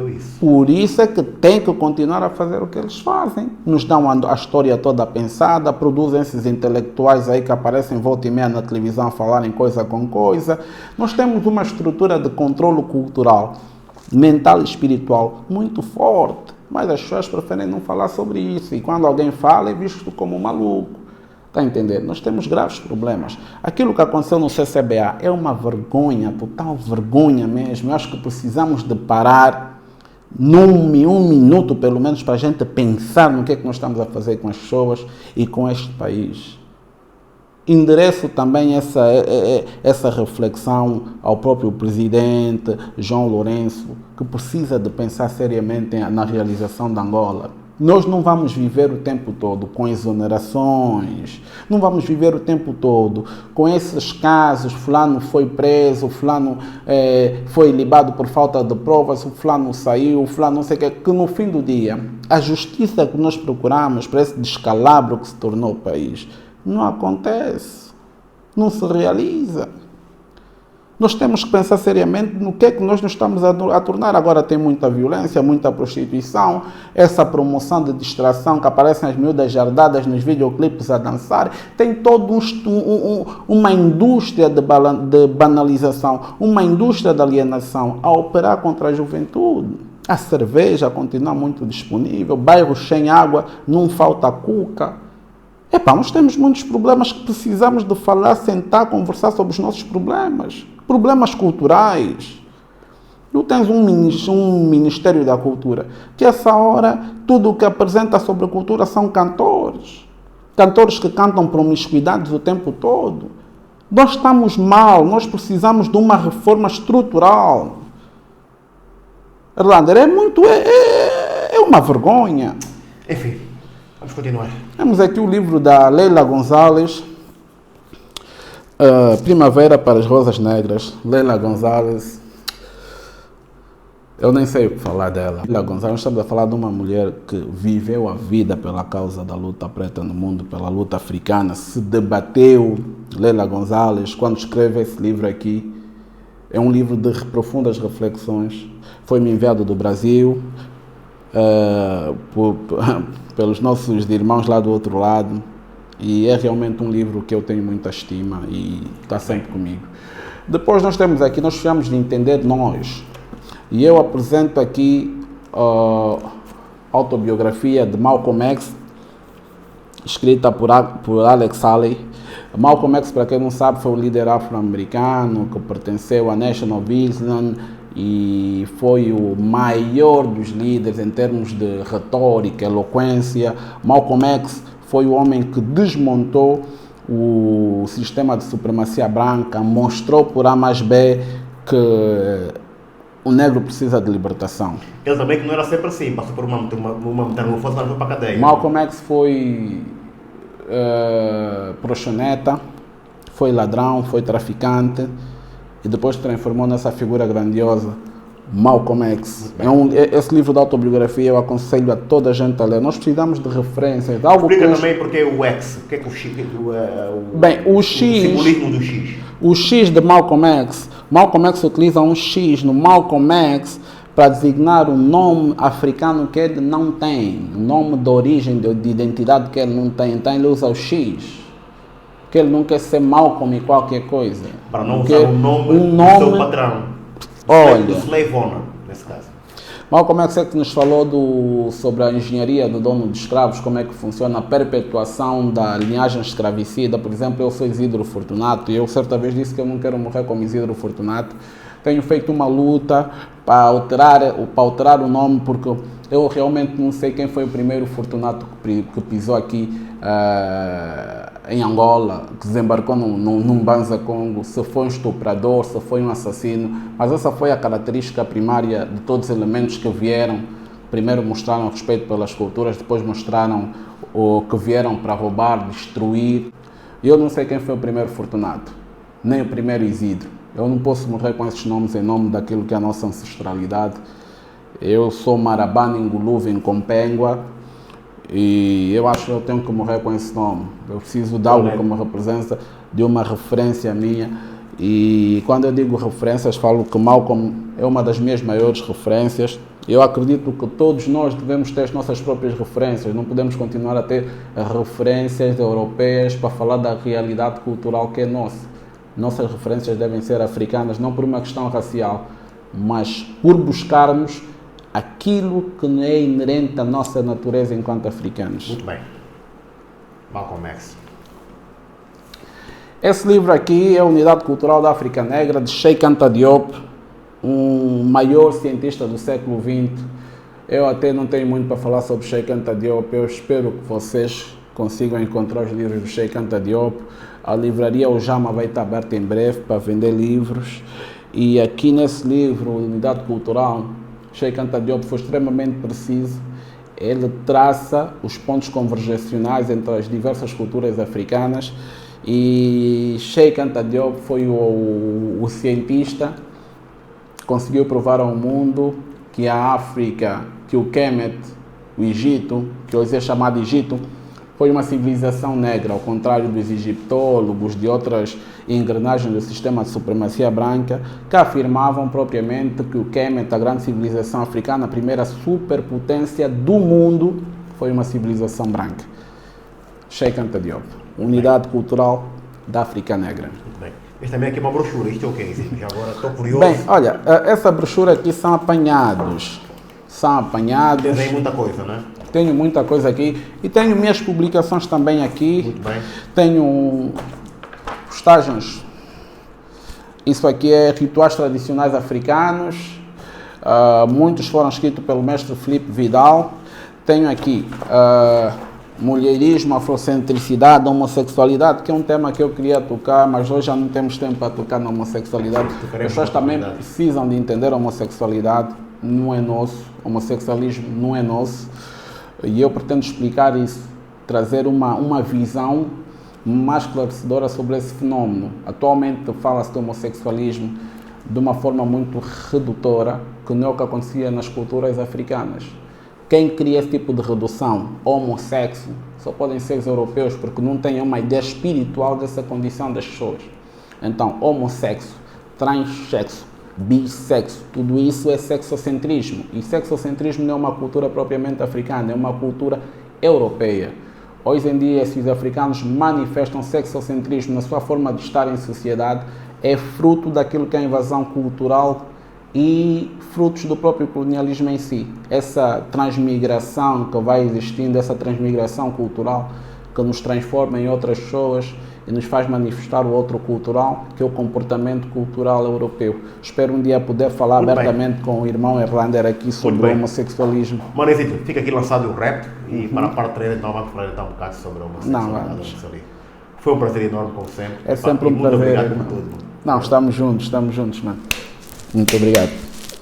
Speaker 1: isso.
Speaker 2: Por isso é que tem que continuar a fazer o que eles fazem. Nos dão a história toda pensada, produzem esses intelectuais aí que aparecem volta e meia na televisão a falarem coisa com coisa. Nós temos uma estrutura de controle cultural, mental e espiritual muito forte, mas as pessoas preferem não falar sobre isso e quando alguém fala é visto como maluco. Está a entender? Nós temos graves problemas. Aquilo que aconteceu no CCBA é uma vergonha, total vergonha mesmo. Eu acho que precisamos de parar um minuto, pelo menos, para a gente pensar no que é que nós estamos a fazer com as pessoas e com este país. Endereço também essa reflexão ao próprio presidente João Lourenço, que precisa de pensar seriamente na realização da Angola. Nós não vamos viver o tempo todo com exonerações, não vamos viver o tempo todo com esses casos, fulano foi preso, fulano foi libado por falta de provas, o fulano saiu, o fulano não sei o que no fim do dia, a justiça que nós procuramos para esse descalabro que se tornou o país, não acontece, não se realiza. Nós temos que pensar seriamente no que é que nós nos estamos a tornar. Agora tem muita violência, muita prostituição, essa promoção de distração que aparecem as miúdas jardadas nos videoclipes a dançar. Tem toda uma indústria de banalização, uma indústria de alienação a operar contra a juventude. A cerveja continua muito disponível, bairros sem água, não falta cuca. Nós temos muitos problemas que precisamos de falar, sentar, conversar sobre os nossos problemas. Problemas culturais. Tu tens um Ministério da Cultura, que essa hora, tudo o que apresenta sobre a cultura são cantores. Cantores que cantam promiscuidades o tempo todo. Nós estamos mal, nós precisamos de uma reforma estrutural. Erlander, é uma vergonha.
Speaker 1: Enfim, vamos continuar.
Speaker 2: Temos aqui o livro da Leila Gonzalez, Primavera para as Rosas Negras. Leila Gonzalez, eu nem sei o que falar dela. Leila Gonzalez, estamos a falar de uma mulher que viveu a vida pela causa da luta preta no mundo, pela luta africana, se debateu. Leila Gonzalez, quando escreve esse livro aqui, é um livro de profundas reflexões. Foi-me enviado do Brasil, pelos nossos irmãos lá do outro lado, e é realmente um livro que eu tenho muita estima e está sempre comigo. Depois nós precisamos de entender nós, e eu apresento aqui a autobiografia de Malcolm X, escrita por Alex Haley. Malcolm X, para quem não sabe, foi um líder afro-americano que pertenceu à Nation of Islam e foi o maior dos líderes em termos de retórica, eloquência. Malcolm X foi o homem que desmontou o sistema de supremacia branca, mostrou por A mais B que o negro precisa de libertação.
Speaker 1: Ele também que não era sempre assim, passou por uma metamorfose, mas foi para a cadeia.
Speaker 2: Malcolm X foi proxeneta, foi ladrão, foi traficante e depois se transformou nessa figura grandiosa, Malcolm X. Esse livro de autobiografia eu aconselho a toda a gente a ler. Nós precisamos de referências.
Speaker 1: Explica também porque o X, o que é que o X, o simbolismo do X.
Speaker 2: O X de Malcolm X. Malcolm X utiliza um X no Malcolm X para designar um nome africano que ele não tem, um nome de origem, de identidade que ele não tem. Então ele usa o X, porque ele não quer ser Malcolm e qualquer coisa.
Speaker 1: Para não usar o nome do seu patrão.
Speaker 2: Olha,
Speaker 1: do slave owner, nesse caso.
Speaker 2: Malcolm X é que nos falou sobre a engenharia do dono de escravos, como é que funciona a perpetuação da linhagem escravicida. Por exemplo, eu sou Isidro Fortunato e eu certa vez disse que eu não quero morrer como Isidro Fortunato. Tenho feito uma luta para alterar o nome, porque eu realmente não sei quem foi o primeiro Fortunato que pisou aqui em Angola, que desembarcou num Banza Congo, se foi um estuprador, se foi um assassino, mas essa foi a característica primária de todos os elementos que vieram. Primeiro mostraram respeito pelas culturas, depois mostraram o que vieram para roubar, destruir. E eu não sei quem foi o primeiro Fortunato, nem o primeiro Isidro. Eu não posso morrer com esses nomes em nome daquilo que é a nossa ancestralidade. Eu sou Marabana Ngulu Nkompengwa e eu acho que eu tenho que morrer com esse nome. Eu preciso de algo que me representa, de uma referência minha. E quando eu digo referências, falo que Malcolm é uma das minhas maiores referências. Eu acredito que todos nós devemos ter as nossas próprias referências. Não podemos continuar a ter referências europeias para falar da realidade cultural que é nossa. Nossas referências devem ser africanas, não por uma questão racial, mas por buscarmos aquilo que não é inerente à nossa natureza enquanto africanos.
Speaker 1: Muito bem. Malcolm X.
Speaker 2: Esse livro aqui é a Unidade Cultural da África Negra, de Cheikh Anta Diop, um maior cientista do século XX. Eu até não tenho muito para falar sobre Cheikh Anta Diop. Eu espero que vocês consigam encontrar os livros do Cheikh Anta Diop. A livraria O Jama vai estar aberta em breve para vender livros. E aqui nesse livro, Unidade Cultural, Cheikh Anta Diop foi extremamente preciso. Ele traça os pontos convergencionais entre as diversas culturas africanas. E Cheikh Anta Diop foi o cientista que conseguiu provar ao mundo que a África, que o Kemet, o Egito, que hoje é chamado Egito, foi uma civilização negra, ao contrário dos egiptólogos, de outras engrenagens do sistema de supremacia branca, que afirmavam propriamente que o Kemet, a grande civilização africana, a primeira superpotência do mundo, foi uma civilização branca. Cheikh Anta Diop, Unidade Cultural da África Negra.
Speaker 1: Muito bem. Este também aqui é uma brochura, isto é o que é? Já agora estou curioso.
Speaker 2: Bem, olha, essa brochura aqui são apanhados.
Speaker 1: Tem muita coisa, não é?
Speaker 2: Tenho muita coisa aqui e tenho minhas publicações também aqui.
Speaker 1: Muito bem.
Speaker 2: Tenho postagens. Isso aqui é rituais tradicionais africanos. Muitos foram escritos pelo mestre Filipe Vidal. Tenho aqui mulherismo, afrocentricidade, homossexualidade, que é um tema que eu queria tocar, mas hoje já não temos tempo para tocar na homossexualidade. As pessoas também precisam de entender a homossexualidade. Não é nosso. Homossexualismo não é nosso. E eu pretendo explicar isso, trazer uma visão mais esclarecedora sobre esse fenómeno. Atualmente fala-se de homossexualismo de uma forma muito redutora, que não é o que acontecia nas culturas africanas. Quem cria esse tipo de redução, homossexo, só podem ser os europeus, porque não têm uma ideia espiritual dessa condição das pessoas. Então, homossexo, transexo, bissexo, tudo isso é sexocentrismo. E sexocentrismo não é uma cultura propriamente africana, é uma cultura europeia. Hoje em dia, esses africanos manifestam sexocentrismo na sua forma de estar em sociedade, é fruto daquilo que é a invasão cultural e frutos do próprio colonialismo em si. Essa transmigração que vai existindo, essa transmigração cultural que nos transforma em outras pessoas e nos faz manifestar o outro cultural, que é o comportamento cultural europeu. Espero um dia poder falar abertamente com o irmão Erlander aqui sobre o homossexualismo.
Speaker 1: Manezito, fica aqui lançado o rap e para a parte 3 então vamos falar então um bocado sobre a homossexualidade. Foi um prazer enorme, como sempre.
Speaker 2: É sempre um prazer.
Speaker 1: Obrigado por tudo.
Speaker 2: Não, estamos juntos, mano. Muito obrigado.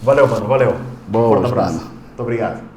Speaker 1: Valeu, mano, valeu.
Speaker 2: Boa,
Speaker 1: Forte abraço. Muito obrigado.